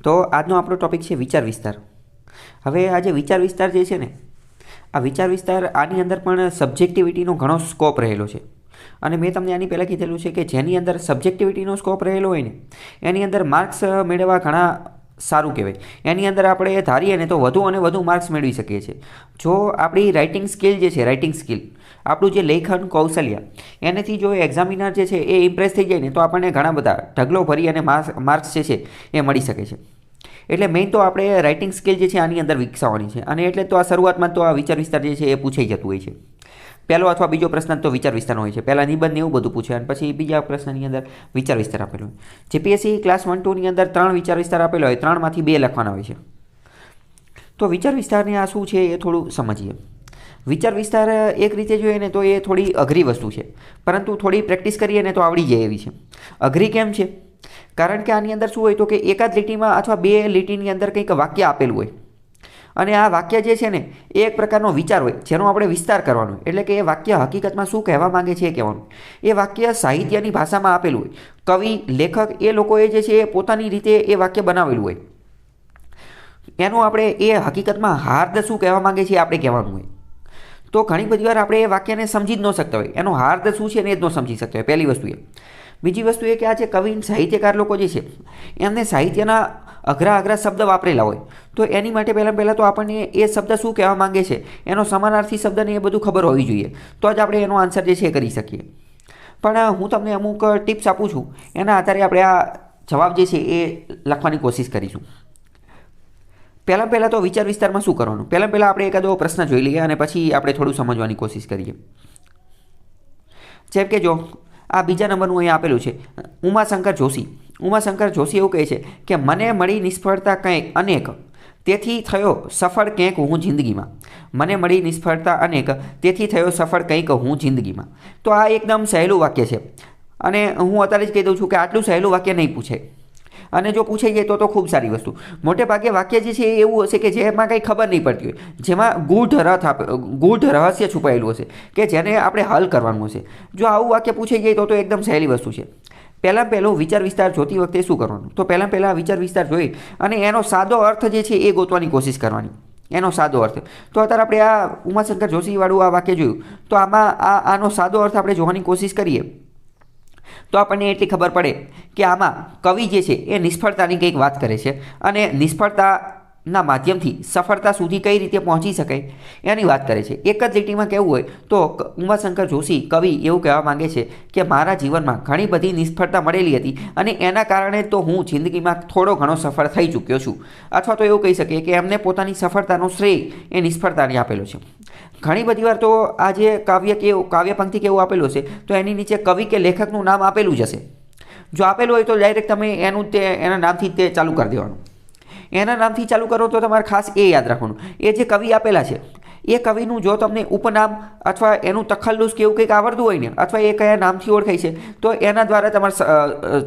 તો આજનો આપણો ટોપિક છે વિચાર વિસ્તાર. હવે આ જે વિચાર વિસ્તાર જે છે ને, આ વિચાર વિસ્તાર આની અંદર પણ સબ્જેક્ટિવિટીનો ઘણો સ્કોપ રહેલો છે. અને મેં તમને આની પહેલાં કીધેલું છે કે જેની અંદર સબ્જેક્ટિવિટીનો સ્કોપ રહેલો હોય ને એની અંદર માર્ક્સ મેળવવા ઘણા સારું કહેવાય. એની અંદર આપણે ધારીએ ને તો વધુ અને વધુ માર્ક્સ મેળવી શકીએ છીએ. જો આપણી રાઇટિંગ સ્કિલ જે છે, રાઇટિંગ સ્કિલ આપણું જે લેખન કૌશલ્ય એનાથી જો એક્ઝામિનર જે છે એ ઇમ્પ્રેસ થઈ જાય ને તો આપણને ઘણા બધા ઢગલો ભરી અને માર્ક્સ જે છે એ મળી શકે છે. એટલે મેઇન તો આપણે રાઇટિંગ સ્કિલ જે છે આની અંદર વિકસાવવાની છે. અને એટલે તો આ શરૂઆતમાં તો આ વિચાર વિસ્તાર જે છે એ પૂછાઈ જતું હોય છે. પહેલો અથવા બીજો પ્રશ્ન તો વિચાર વિસ્તારનો હોય છે. પહેલાં નિબંધ એવું બધું પૂછે અને પછી બીજા પ્રશ્નની અંદર વિચાર વિસ્તાર આપેલો હોય. જીપીએસસી ક્લાસ 1-2ની અંદર 3 વિચાર વિસ્તાર આપેલો હોય, 3માંથી 2 લખવાના હોય છે. તો વિચાર વિસ્તારની આ શું છે એ થોડું સમજીએ. વિચાર વિસ્તાર એક રીતે જોઈએ ને તો એ થોડી અઘરી વસ્તુ છે, પરંતુ થોડી પ્રેક્ટિસ કરીએ ને તો આવડી જાય એવી છે. અઘરી કેમ છે? કારણ કે આની અંદર શું હોય તો કે એકાદ લીટીમાં અથવા 2 લીટીની અંદર કંઈક વાક્ય આપેલું હોય અને આ વાક્ય જે છે ને એ એક પ્રકારનો વિચાર હોય જેનો આપણે વિસ્તાર કરવાનો હોય. એટલે કે એ વાક્ય હકીકતમાં શું કહેવા માંગે છે એ કહેવાનું. એ વાક્ય સાહિત્યની ભાષામાં આપેલું હોય. કવિ, લેખક એ લોકોએ જે છે એ પોતાની રીતે એ વાક્ય બનાવેલું હોય. એનું આપણે એ હકીકતમાં હાર્દ શું કહેવા માંગે છે આપણે કહેવાનું હોય. તો ઘણી બધી વાર આપણે એ વાક્યને સમજી જ ન શકતા હોય, એનો હાર્દ શું છે ને એ જ ન સમજી શકતા હોય. પહેલી વસ્તુ એ. બીજી વસ્તુ એ કે આ જે કવિ સાહિત્યકાર લોકો જે છે એમને સાહિત્યના અઘરા અઘરા શબ્દ વાપરેલા હોય. તો એની માટે પહેલાં તો આપણને એ શબ્દ શું કહેવા માંગે છે એનો સમાનાર્થી શબ્દને એ બધું ખબર હોવી જોઈએ. તો જ આપણે એનો આન્સર જે છે એ કરી શકીએ. પણ હું તમને અમુક ટિપ્સ આપું છું, એના આધારે આપણે આ જવાબ જે છે એ લખવાની કોશિશ કરીશું. પહેલાં તો વિચાર વિસ્તારમાં શું કરવાનું? પહેલાં આપણે એકાદો પ્રશ્ન જોઈ લઈએ અને પછી આપણે થોડું સમજવાની કોશિશ કરીએ. જેમ કે જો આ બીજા નંબરનું અહીંયા આપેલું છે, ઉમાશંકર જોશી. ઉમાશંકર જોશી એવું કહે છે કે મને મળી નિષ્ફળતા કંઈક અનેક, તેથી થયો સફળ કંઈક હું જિંદગીમાં. મને મળી નિષ્ફળતા અનેક, તેથી થયો સફળ કંઈક હું જિંદગીમાં. તો આ એકદમ સહેલું વાક્ય છે અને હું અત્યારે જ કહી દઉં છું કે આટલું સહેલું વાક્ય નહીં પૂછે. અને જો પૂછાઈ જાય તો ખૂબ સારી વસ્તુ. મોટે ભાગે વાક્ય જે છે એ એવું હશે કે જેમાં કંઈ ખબર નહીં પડતી હોય, જેમાં ગૂઢ રહસ્ય છુપાયેલું હશે કે જેને આપણે હલ કરવાનું હશે. જો આવું વાક્ય પૂછાઈ જાય તો એકદમ સહેલી વસ્તુ છે. પહેલું વિચાર વિસ્તાર જોતી વખતે શું કરવાનું? તો પહેલાં વિચાર વિસ્તાર જોઈ અને એનો સાદો અર્થ જે છે એ ગોતવાની કોશિશ કરવાની. એનો સાદો અર્થ. તો અત્યારે આપણે આ ઉમાશંકર જોશીવાળું આ વાક્ય જોયું, તો આમાં આનો સાદો અર્થ આપણે જોવાની કોશિશ કરીએ તો આપણને એટલી ખબર પડે કે આમાં કવિ જે છે એ નિષ્ફળતાની કંઈક વાત કરે છે અને નિષ્ફળતાના માધ્યમથી સફળતા સુધી કઈ રીતે પહોંચી શકાય એની વાત કરે છે. એક જ લીટીમાં કહેવું હોય તો ઉમાશંકર જોશી કવિ એવું કહેવા માંગે છે કે મારા જીવનમાં ઘણી બધી નિષ્ફળતા મળેલી હતી અને એના કારણે તો હું જિંદગીમાં થોડો ઘણો સફળ થઈ ચૂક્યો છું. અથવા તો એવું કહી શકીએ કે એમને પોતાની સફળતાનો શ્રેય એ નિષ્ફળતાને આપેલો છે. ઘણી બધી વાર તો આ જે કાવ્ય પંક્તિ કેવું આપેલું હશે તો એની નીચે કવિ કે લેખકનું નામ આપેલું જ હશે. જો આપેલું હોય તો ડાયરેક્ટ તમે એના નામથી તે ચાલુ કરી દેવાનું. એના નામથી ચાલુ કરો તો તમારે ખાસ એ યાદ રાખવાનું, એ જે કવિ આપેલા છે એ કવિનું જો તમને ઉપનામ અથવા એનું તખલ્લુસ કે એવું કંઈક આવડતું હોય ને, અથવા એ કયા નામથી ઓળખાય છે તો એના દ્વારા તમારે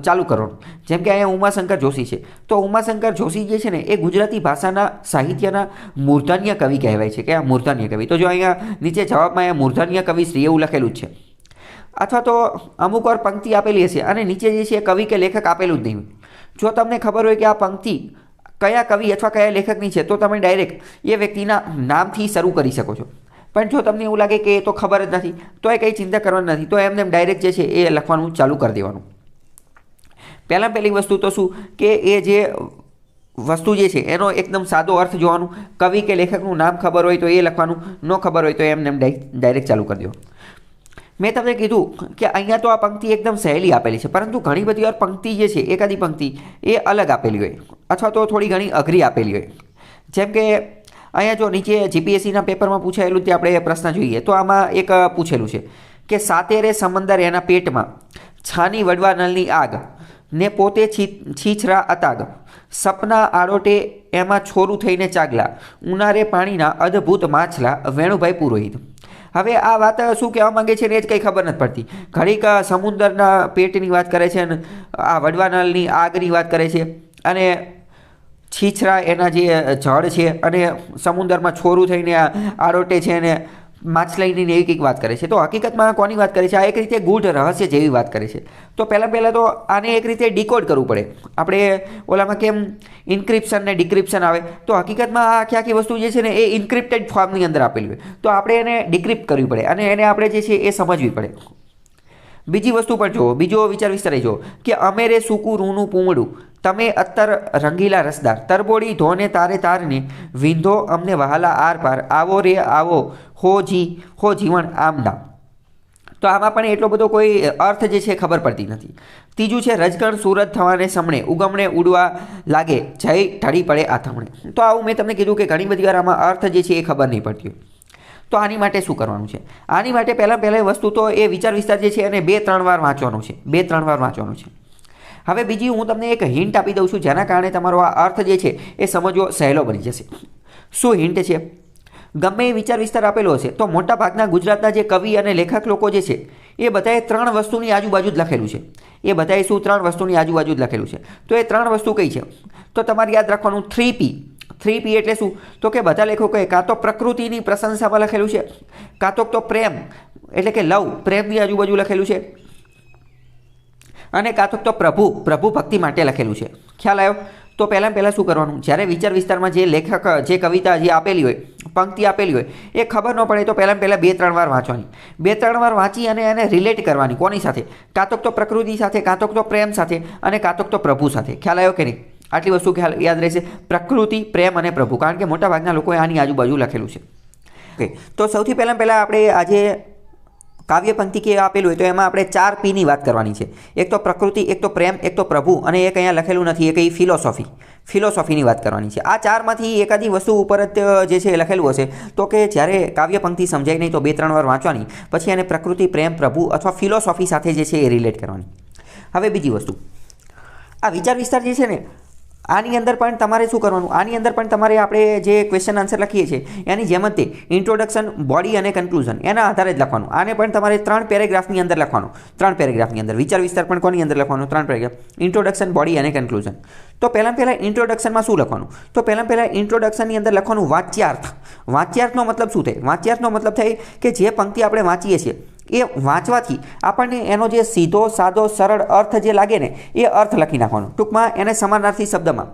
ચાલુ કરવાનું. જેમ કે અહીંયા ઉમાશંકર જોશી છે તો ઉમાશંકર જોશી જે છે ને એ ગુજરાતી ભાષાના સાહિત્યના મૂર્ધન્ય કવિ કહેવાય છે કે આ મૂર્ધન્ય કવિ. તો જો અહીંયા નીચે જવાબમાં અહીંયા મૂર્ધન્ય કવિ શ્રી એવું લખેલું જ છે. અથવા તો અમુક વાર પંક્તિ આપેલી હશે અને નીચે જે છે કવિ કે લેખક આપેલું જ નહીં હોય. જો તમને ખબર હોય કે આ પંક્તિ કયા કવિ અથવા કયા લેખકની છે તો તમે ડાયરેક્ટ એ વ્યક્તિના નામથી શરૂ કરી શકો છો. પણ જો તમને એવું લાગે કે એ તો ખબર જ નથી તો એ કંઈ ચિંતા કરવાની નથી, તો એમને ડાયરેક્ટ જે છે એ લખવાનું ચાલુ કરી દેવાનું. પહેલી વસ્તુ તો શું કે એ જે વસ્તુ જે છે એનો એકદમ સાદો અર્થ જોવાનું. કવિ કે લેખકનું નામ ખબર હોય તો એ લખવાનું, ન ખબર હોય તો એમને ડાયરેક્ટ ચાલુ કરી દેવાનું. મેં તમને કીધું કે અહીંયા તો આ પંક્તિ એકદમ સહેલી આપેલી છે, પરંતુ ઘણી બધી વાર પંક્તિ જે છે એકાદી પંક્તિ એ અલગ આપેલી હોય અથવા તો થોડી ઘણી અઘરી આપેલી હોય. જેમ કે અહીંયા જો નીચે જીપીએસસીના પેપરમાં પૂછાયેલું તે આપણે પ્રશ્ન જોઈએ તો આમાં એક પૂછેલું છે કે સાતેરે સમંદર એના પેટમાં, છાની વડવા નળની આગ ને પોતે છીછરા અતાગ, સપના આડોટે એમાં છોરું થઈને ચાગલા, ઉનારે પાણીના અદ્ભુત માછલા, વેણુભાઈ પુરોહિત. હવે આ વાત શું કહેવા માંગે છે ને એ જ કંઈ ખબર નથી પડતી. ઘડીક સમુદ્રના પેટની વાત કરે છે અને આ વડવાનળની આગની વાત કરે છે અને છીછરા એના જે જળ છે અને સમુદ્રમાં છોરું થઈને આરોટે છે અને માછલાઈની એવી કંઈક વાત કરે છે. તો હકીકતમાં કોની વાત કરે છે? આ એક રીતે ગૂઢ રહસ્ય જેવી વાત કરે છે. તો પહેલાં તો આને એક રીતે ડિકોડ કરવું પડે. આપણે ઓલામાં કેમ ઇન્ક્રિપ્શન ને ડિક્રિપ્શન આવે, તો હકીકતમાં આ આખી વસ્તુ જે છે ને એ ઇન્ક્રિપ્ટેડ ફોર્મની અંદર આપેલી હોય, તો આપણે એને ડિક્રિપ્ટ કરવી પડે અને એને આપણે જે છે એ સમજવી પડે. બીજી વસ્તુ પર જુઓ, બીજો વિચાર વિસ્તારી જુઓ કે અમેરે સૂકું રૂનું પૂમડું, તમે અત્તર રંગીલા રસદાર, તરબોળી ધોને તારે તારને, વિંધો અમને વહાલા આર પાર, આવો રે આવો હો જીવન આમ નામ. તો આમાં પણ એટલો બધો કોઈ અર્થ જે છે ખબર પડતી નથી. ત્રીજું છે રજકણ સુરત થવાને સમણે, ઉગમણે ઉડવા લાગે, જય ઢળી પડે આથમણે. તો આવું મેં તમને કીધું કે ઘણી બધી વાર આમાં અર્થ જે છે એ ખબર નહીં પડતી હોય. તો આની માટે શું કરવાનું છે? આની માટે પહેલાં વસ્તુ તો એ વિચાર વિસ્તાર જે છે એને 2-3 વાર વાંચવાનું છે. 2-3 વાર વાંચવાનું છે. હવે બીજી હું તમને એક હિન્ટ આપી દઉં છું, જેના કારણે તમારો આ અર્થ જે છે એ સમજવો સહેલો બની જશે. શું હિન્ટ છે? ગમે એ વિચાર વિસ્તાર આપેલો હશે તો મોટા ભાગના ગુજરાતના જે કવિ અને લેખક લોકો જે છે એ બધાએ 3 વસ્તુની આજુબાજુ જ લખેલું છે. એ બધાએ શું 3 વસ્તુની આજુબાજુ જ લખેલું છે. તો એ 3 વસ્તુ કઈ છે? તો તમારે યાદ રાખવાનું 3P. 3P એટલે શું? તો કે બધા લેખકોએ કાં તો પ્રકૃતિની પ્રશંસામાં લખેલું છે, કાં તો પ્રેમ એટલે કે લવ, પ્રેમની આજુબાજુ લખેલું છે, અને કાં તો પ્રભુ ભક્તિ માટે લખેલું છે. ખ્યાલ આવ્યો? તો પહેલાં શું કરવાનું? જ્યારે વિચાર વિસ્તારમાં જે લેખક જે કવિતા જે આપેલી હોય, પંક્તિ આપેલી હોય, એ ખબર ન પડે તો પહેલાં 2-3 વાર વાંચવાની. 2-3 વાર વાંચી અને એને રિલેટ કરવાની. કોની સાથે? કાં તો પ્રકૃતિ સાથે, કાં તો પ્રેમ સાથે, અને કાં તો પ્રભુ સાથે. ખ્યાલ આવ્યો કે નહીં? આટલી વસ્તુ ખ્યાલ યાદ રહેશે, પ્રકૃતિ, પ્રેમ અને પ્રભુ, કારણ કે મોટાભાગના લોકોએ આની આજુબાજુ લખેલું છે. ઓકે, તો સૌથી પહેલાં આપણે આજે કાવ્ય પંક્તિ કે આપેલું હોય તો એમાં આપણે 4P ની વાત કરવાની છે. એક તો પ્રકૃતિ, એક તો પ્રેમ, એક તો પ્રભુ, અને એક અહીંયા લખેલું નથી, એ કઈ ફિલોસોફીની વાત કરવાની છે. આ 4માંથી એકાદી વસ્તુ ઉપર જ જે છે એ લખેલું હશે તો કે જ્યારે કાવ્ય પંક્તિ સમજાય નહીં તો 2-3 વાર વાંચવાની, પછી એને પ્રકૃતિ, પ્રેમ, પ્રભુ અથવા ફિલોસોફી સાથે જે છે એ રિલેટ કરવાની. હવે બીજી વસ્તુ, આ વિચાર વિસ્તાર જે છે ને આની અંદર પણ તમારે શું કરવાનું? આની અંદર પણ તમારે આપણે જે ક્વેશ્ચન આન્સર લખીએ છીએ એની જેમ જ તે ઇન્ટ્રોડક્શન, બોડી અને કન્ક્લુઝન એના આધારે જ લખવાનું. આને પણ તમારે 3 પેરેગ્રાફની અંદર લખવાનું. 3 પેરેગ્રાફની અંદર વિચાર વિસ્તાર પણ કોની અંદર લખવાનું? 3 પેરેગ્રાફ, ઇન્ટ્રોડક્શન, બોડી અને કન્ક્લુઝન. તો પહેલાં ઇન્ટ્રોડક્શનમાં શું લખવાનું? તો પહેલાં ઇન્ટ્રોડક્શનની અંદર લખવાનું વાચ્યાર્થ. વાચ્યાર્થનો મતલબ શું થાય? વાચ્યાર્થનો મતલબ થાય કે જે પંક્તિ આપણે વાંચીએ છીએ એ વાંચવાથી આપણને એનો જે સીધો સાદો સરળ અર્થ જે લાગે ને એ અર્થ લખી નાખવાનો. ટૂંકમાં એને સમાનાર્થી શબ્દમાં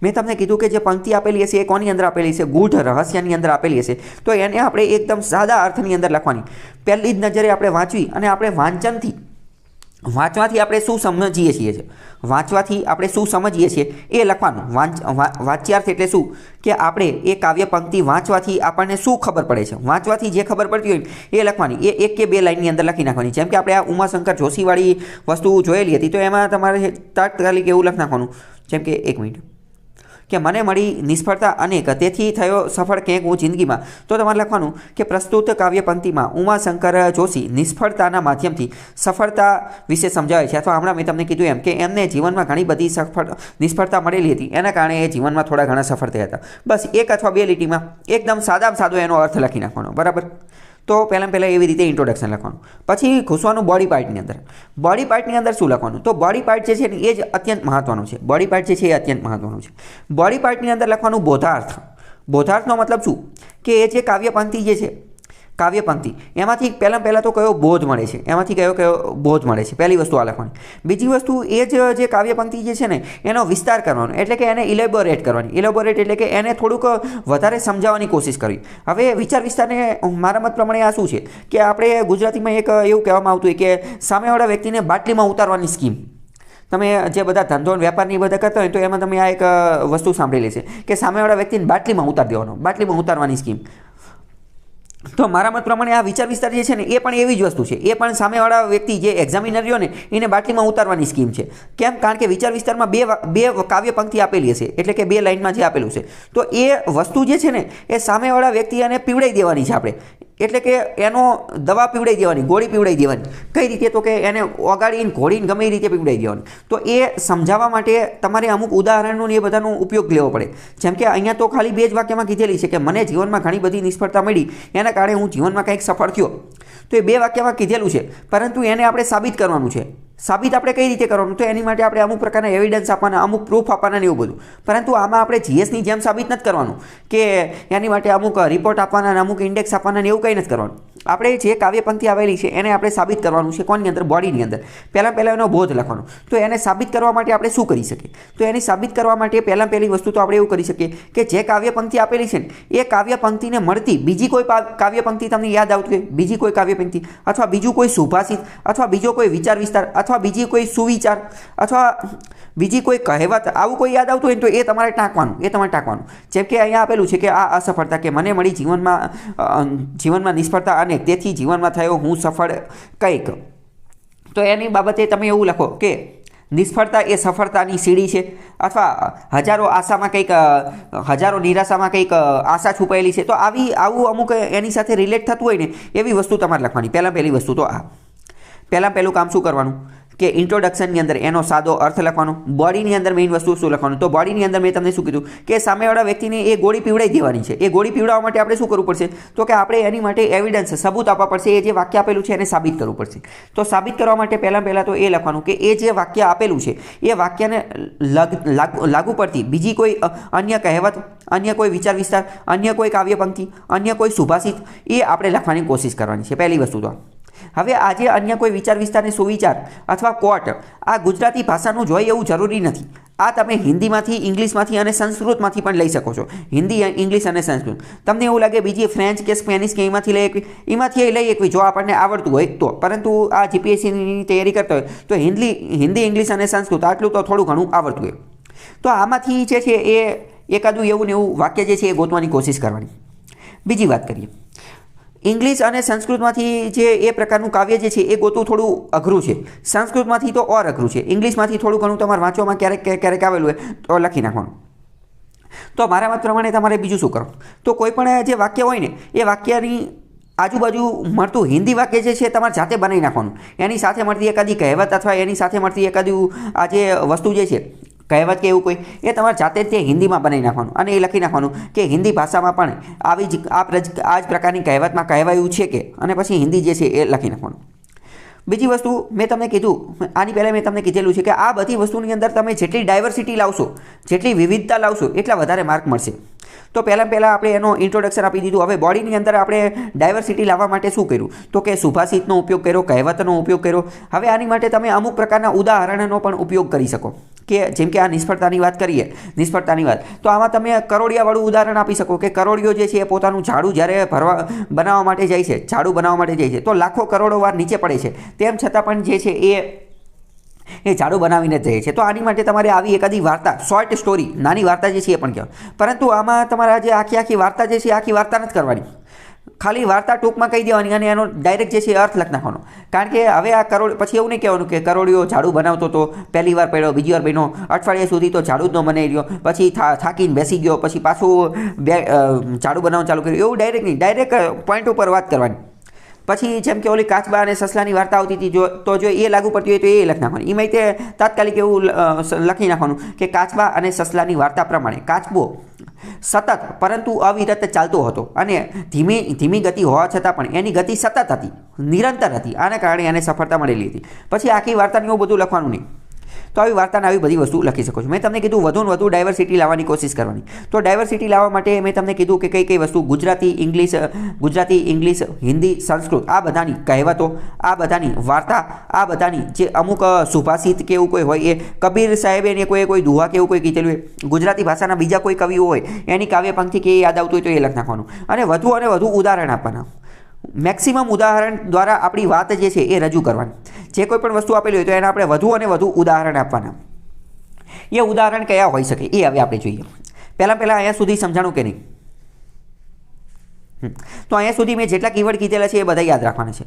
મેં તમને કીધું કે જે પંક્તિ આપેલી હશે એ કોની અંદર આપેલી છે? ગૂઢ રહસ્યની અંદર આપેલી હશે. તો એને આપણે એકદમ સાદા અર્થની અંદર લખવાની. પહેલી જ નજરે આપણે વાંચવી અને આપણે વાંચવાથી આપણે શું સમજીએ છીએ વાંચવાથી આપણે શું સમજીએ છીએ એ લખવાનું. વાચ્યાર્થ એટલે શું? કે આપણે એ કાવ્ય પંક્તિ વાંચવાથી આપણને શું ખબર પડે છે, વાંચવાથી જે ખબર પડતી હોય એ લખવાની. એ 1 કે 2 લાઇનની અંદર લખી નાખવાની. જેમ કે આપણે આ ઉમાશંકર જોશીવાળી વસ્તુ જોયેલી હતી તો એમાં તમારે તાત્કાલિક એવું લખી નાખવાનું, જેમ કે 1 મિનિટ, કે મને મળી નિષ્ફળતા અનેક, તેથી થયો સફળ ક્યાંક હું જિંદગીમાં. તો તમારે લખવાનું કે પ્રસ્તુત કાવ્ય પંક્તિમાં ઉમાશંકર જોશી નિષ્ફળતાના માધ્યમથી સફળતા વિશે સમજાવે છે. અથવા હમણાં મેં તમને કીધું એમ કે એમને જીવનમાં ઘણી બધી નિષ્ફળતા મળેલી હતી, એના કારણે એ જીવનમાં થોડા ઘણા સફળ થયા હતા. બસ 1 અથવા 2 લીટીમાં એકદમ સાદામાં સાદો એનો અર્થ લખી નાખવાનો. બરાબર? તો પહેલાં એવી રીતે ઇન્ટ્રોડક્શન લખવાનું. પછી ઘૂસવાનું બોડી પાર્ટની અંદર. બોડી પાર્ટની અંદર શું લખવાનું? તો બોડી પાર્ટ જે છે ને એ જ અત્યંત મહત્ત્વનું છે. બોડી પાર્ટ જે છે એ અત્યંત મહત્ત્વનું છે. બોડી પાર્ટની અંદર લખવાનું બોધાર્થ. બોધાર્થનો મતલબ શું? કે એ જે કાવ્ય પંક્તિ જે છે, કાવ્ય પંક્તિ એમાંથી પહેલાં તો કયો બોધ મળે છે, એમાંથી કયો બોધ મળે છે, પહેલી વસ્તુ આ લખવાની. બીજી વસ્તુ એ જ જે કાવ્ય પંક્તિ જે છે ને એનો વિસ્તાર કરવાનો, એટલે કે એને ઇલેબોરેટ કરવાની. ઇલેબોરેટ એટલે કે એને થોડુંક વધારે સમજાવવાની કોશિશ કરવી. હવે વિચાર વિસ્તારને મારા મત પ્રમાણે આ શું છે કે આપણે ગુજરાતીમાં એક એવું કહેવામાં આવતું હોય કે સામેવાળા વ્યક્તિને બાટલીમાં ઉતારવાની સ્કીમ. તમે જે બધા ધંધો અને વેપારની બધા કરતા હોય તો એમાં તમે આ એક વસ્તુ સાંભળેલી છે કે સામેવાળા વ્યક્તિને બાટલીમાં ઉતારી દેવાનો, બાટલીમાં ઉતારવાની સ્કીમ. તો મારા મત પ્રમાણે આ વિચાર વિસ્તાર જે છે ને એ પણ એવી જ વસ્તુ છે. એ પણ સામેવાળા વ્યક્તિ જે એક્ઝામિનર રહ્યો ને એને બાટલીમાં ઉતારવાની સ્કીમ છે. કેમ? કારણ કે વિચાર વિસ્તારમાં બે કાવ્ય પંક્તિ આપેલી હશે, એટલે કે 2 લાઇનમાં જે આપેલું છે. તો એ વસ્તુ જે છે ને એ સામેવાળા વ્યક્તિ એને પીવડાવી દેવાની છે આપણે. એટલે કે એનો દવા પીવડાવી દેવાની, ગોળી પીવડાવી દેવાની. કઈ રીતે? તો કે એને ઓગાળીને ઘોળીને ગમે એ રીતે પીવડાવી દેવાની. તો એ સમજાવવા માટે તમારે અમુક ઉદાહરણોને એ બધાનો ઉપયોગ લેવો પડે. જેમ કે અહીંયા તો ખાલી 2 જ વાક્યમાં કીધેલી છે કે મને જીવનમાં ઘણી બધી નિષ્ફળતા મળી, એના કારણે હું જીવનમાં કંઈક સફળ થયો. તો એ 2 વાક્યમાં કીધેલું છે, પરંતુ એને આપણે સાબિત કરવાનું છે. સાબિત આપણે કઈ રીતે કરવાનું? તો એની માટે આપણે અમુક પ્રકારના એવિડન્સ આપવાના, અમુક પ્રૂફ આપવાના ને એવું બધું. પરંતુ આમાં આપણે જીએસની જેમ સાબિત નથી કરવાનું કે એની માટે અમુક રિપોર્ટ આપવાના અને અમુક ઇન્ડેક્સ આપવાના ને એવું કંઈ નથી કરવાનું. આપણે જે કાવ્ય પંક્તિ આવેલી છે એને આપણે સાબિત કરવાનું છે. કોની અંદર? બોડીની અંદર. પહેલાં એનો બોધ લખવાનો. તો એને સાબિત કરવા માટે આપણે શું કરી શકીએ? તો એની સાબિત કરવા માટે પહેલી વસ્તુ તો આપણે એવું કરી શકીએ કે જે કાવ્ય પંક્તિ આપેલી છે ને એ કાવ્ય પંક્તિને મળતી બીજી કોઈ કાવ્ય પંક્તિ તમને યાદ આવતી હોય, બીજી કોઈ કાવ્ય પંક્તિ અથવા બીજું કોઈ સુભાષિત અથવા બીજો કોઈ વિચાર વિસ્તાર અથવા બીજી કોઈ સુવિચાર અથવા બીજી કોઈ કહેવત આવું કોઈ યાદ આવતું હોય તો એ તમારે ટાંકવાનું. જેમ કે અહીંયા આપેલું છે કે આ અસફળતા કે મને મળી જીવનમાં નિષ્ફળતા અને તેથી જીવનમાં થયો હું સફળ કંઈક. તો એની બાબતે તમે એવું લખો કે નિષ્ફળતા એ સફળતાની સીડી છે અથવા હજારો આશામાં કંઈક હજારો નિરાશામાં કંઈક આશા છુપાયેલી છે. તો આવું અમુક એની સાથે રિલેટ થતું હોય ને એવી વસ્તુ તમારે લખવાની. પહેલી વસ્તુ તો આ. પહેલું કામ શું કરવાનું કે ઇન્ટ્રોડક્શનની અંદર એનો સાદો અર્થ લખવાનો. બોડીની અંદર મેઇન વસ્તુ શું લખવાનું? તો બોડીની અંદર મેં તમને શું કીધું કે સામેવાળા વ્યક્તિને એ ગોળી પીવડાવી દેવાની છે. એ ગોળી પીવડાવવા માટે આપણે શું કરવું પડશે? તો કે આપણે એની માટે એવિડન્સ, સબૂત આપવા પડશે. એ જે વાક્ય આપેલું છે એને સાબિત કરવું પડશે. તો સાબિત કરવા માટે પહેલાં તો એ લખવાનું કે એ જે વાક્ય આપેલું છે એ વાક્યને લાગુ પડતી બીજી કોઈ અન્ય કહેવત, અન્ય કોઈ વિચાર વિસ્તાર, અન્ય કોઈ કાવ્ય પંક્તિ, અન્ય કોઈ સુભાષિત એ આપણે લખવાની કોશિશ કરવાની છે. પહેલી વસ્તુ તો. હવે આજે અન્ય કોઈ વિચાર વિસ્તારને સુવિચાર અથવા કોટ આ ગુજરાતી ભાષાનું જોઈએ એવું જરૂરી નથી. આ તમે હિન્દીમાંથી, ઇંગ્લિશમાંથી અને સંસ્કૃતમાંથી પણ લઈ શકો છો. હિન્દી, ઇંગ્લિશ અને સંસ્કૃત. તમને એવું લાગે બીજી ફ્રેન્ચ કે સ્પેનિશ કે એમાંથી લઈ એકવી જો આપણને આવડતું હોય તો. પરંતુ આ જીપીએસસીની તૈયારી કરતા હોય તો હિન્દી, ઇંગ્લિશ અને સંસ્કૃત આટલું તો થોડું ઘણું આવડતું હોય. તો આમાંથી જે છે એ એકાદું એવું ને એવું વાક્ય જે છે એ ગોતવાની કોશિશ કરવાની. બીજી વાત કરીએ, ઇંગ્લિશ અને સંસ્કૃતમાંથી જે એ પ્રકારનું કાવ્ય જે છે એ ગોતવું થોડું અઘરું છે. સંસ્કૃતમાંથી તો ઓર અઘરું છે. ઇંગ્લિશમાંથી થોડું ઘણું તમારે વાંચવામાં ક્યારેક આવેલું હોય તો લખી નાખવાનું. તો મારા મત પ્રમાણે તમારે બીજું શું કરો? તો કોઈ પણ જે વાક્ય હોય ને એ વાક્યની આજુબાજુ મળતું હિન્દી વાક્ય જે છે તમારે જાતે બનાવી નાખવાનું. એની સાથે મળતી એકાદી કહેવત અથવા એની સાથે મળતી એકાદું આ જે વસ્તુ જે છે કહેવત કે એવું કોઈ એ તમારે જાતે જ તે હિન્દીમાં બનાવી નાખવાનું અને એ લખી નાખવાનું કે હિન્દી ભાષામાં પણ આવી જ આ જ પ્રકારની કહેવતમાં કહેવાયું છે કે, અને પછી હિન્દી જે છે એ લખી નાખવાનું. બીજી વસ્તુ મેં તમને કીધું, આની પહેલાં મેં તમને કીધેલું છે કે આ બધી વસ્તુની અંદર તમે જેટલી ડાયવર્સિટી લાવશો, જેટલી વિવિધતા લાવશો એટલા વધારે માર્ક મળશે. તો પહેલાં આપણે એનો ઇન્ટ્રોડક્શન આપી દીધું. હવે બોડીની અંદર આપણે ડાયવર્સિટી લાવવા માટે શું કર્યું? તો કે સુભાષિતનો ઉપયોગ કર્યો, કહેવતનો ઉપયોગ કર્યો. હવે આની માટે તમે અમુક પ્રકારના ઉદાહરણનો પણ ઉપયોગ કરી શકો કે જેમ કે આ નિષ્ફળતાની વાત કરીએ, તો આમાં તમે કરોડિયાવાળું ઉદાહરણ આપી શકો કે કરોડિયો જે છે એ પોતાનું ઝાડુ જ્યારે બનાવવા માટે જાય છે તો લાખો કરોડો વાર નીચે પડે છે, તેમ છતાં પણ જે છે એ ઝાડુ બનાવીને જ જાય છે. તો આની માટે તમારે આવી એકાદી વાર્તા, શોર્ટ સ્ટોરી, નાની વાર્તા જે છે એ પણ કહેવાય. પરંતુ આમાં તમારા જે આખી વાર્તા જે છે આખી વાર્તા નથી કરવાની. ખાલી વાર્તા ટૂંકમાં કહી દેવાની અને એનો ડાયરેક્ટ જે છે અર્થ લખી નાખવાનો. કારણ કે હવે આ પછી એવું નહીં કહેવાનું કે કરોડિયો ઝાડુ બનાવતો તો પહેલી વાર પડ્યો, બીજી વાર બન્યો, અઠવાડિયા સુધી તો ઝાડુ જ ન બનાવી રહ્યો, પછી થાકીને બેસી ગયો, પછી પાછું ઝાડુ બનાવવાનું ચાલુ કર્યું. એવું ડાયરેક્ટ નહીં, ડાયરેક્ટ પોઈન્ટ ઉપર વાત કરવાની. પછી જેમ કે ઓલી કાચબા અને સસલાની વાર્તા આવતી હતી, જો એ લાગુ પડતી હોય તો એ લખી નાખવાની. એમાં તે તાત્કાલિક એવું લખી નાખવાનું કે કાચબા અને સસલાની વાર્તા પ્રમાણે કાચબો સતત પરંતુ અવિરત ચાલતો હતો અને ધીમી ગતિ હોવા છતાં પણ એની ગતિ સતત હતી, નિરંતર હતી. આના કારણે એને સફળતા મળેલી હતી. પછી આખી વાર્તાને એવું બધું લખવાનું નહીં. તો આવી વાર્તાને આવી બધી વસ્તુ લખી શકો છો. મેં તમને કીધું વધુ ને વધુ ડાયવર્સિટી લાવવાની કોશિશ કરવાની. તો ડાયવર્સિટી લાવવા માટે મેં તમને કીધું કે કઈ વસ્તુ ગુજરાતી, ઇંગ્લિશ, હિન્દી, સંસ્કૃત આ બધાની કહેવતો, આ બધાની વાર્તા, આ બધાની જે અમુક સુભાષિત કે એવું કોઈ હોય, એ કબીર સાહેબે ને કોઈ દુહા કે એવું કોઈ કીધેલું હોય, ગુજરાતી ભાષાના બીજા કોઈ કવિઓ હોય એની કાવ્ય પંક્તિ કે યાદ આવતું હોય તો એ લખી નાખવાનું અને વધુ ઉદાહરણ આપવાના. મેક્સિમમ ઉદાહરણ દ્વારા આપણી વાત જે છે એ રજૂ કરવાની. જે કોઈ પણ વસ્તુ આપેલી હોય તો એને આપણે વધુ અને વધુ ઉદાહરણ આપવાના. એ ઉદાહરણ કયા હોઈ શકે એ હવે આપણે જોઈએ. પહેલાં અહીંયા સુધી સમજાણું કે નહીં? તો અહીંયા સુધી મેં જેટલા કીવર્ડ કીધેલા છે એ બધા યાદ રાખવાના છે.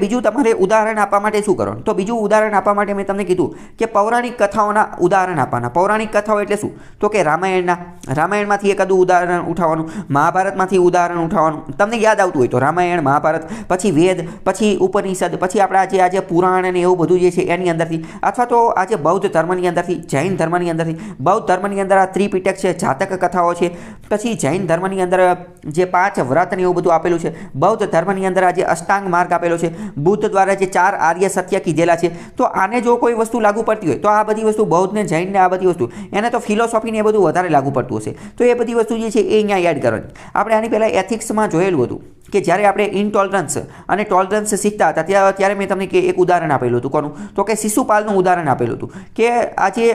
બીજું તમારે ઉદાહરણ આપવા માટે શું કરવાનું? તો બીજું ઉદાહરણ આપવા માટે મેં તમને કીધું કે પૌરાણિક કથાઓના ઉદાહરણ આપવાના. પૌરાણિક કથાઓ એટલે શું? તો કે રામાયણમાંથી એકાદું ઉદાહરણ ઉઠાવવાનું, મહાભારતમાંથી ઉદાહરણ ઉઠાવવાનું. તમને યાદ આવતું હોય તો રામાયણ, મહાભારત, પછી વેદ, પછી ઉપનિષદ, પછી આપણા આજે પુરાણ અને એવું બધું જે છે એની અંદરથી, અથવા તો આજે બૌદ્ધ ધર્મની અંદરથી, જૈન ધર્મની અંદરથી. બૌદ્ધ ધર્મની અંદર આ ત્રિપિટક છે, જાતક કથાઓ છે. પછી જૈન ધર્મની અંદર જે 5 5 વ્રત ને એવું બધું આપેલું છે. બૌદ્ધ ધર્મની અંદર આજે અષ્ટાંગ માર્ગ આપેલો છે. બુદ્ધ દ્વારા જે 4 આર્ય સત્ય કીધેલા છે. તો આને જો કોઈ વસ્તુ લાગુ પડતી હોય તો આ બધી વસ્તુ બૌદ્ધ ને જૈન ને આ બધી વસ્તુ એને તો ફિલોસોફી ને એ બધું વધારે લાગુ પડતું હશે. તો એ બધી વસ્તુ જે છે એ અહીંયા એડ કરવાની. આપણે આની પહેલાં એથિક્સમાં જોયેલું હતું કે જ્યારે આપણે ઇનટોલરન્સ અને ટોલરન્સ શીખતા હતા ત્યારે મેં તમને એક ઉદાહરણ આપેલું હતું. કોનું? તો કે શિશુપાલનું ઉદાહરણ આપેલું હતું કે આજે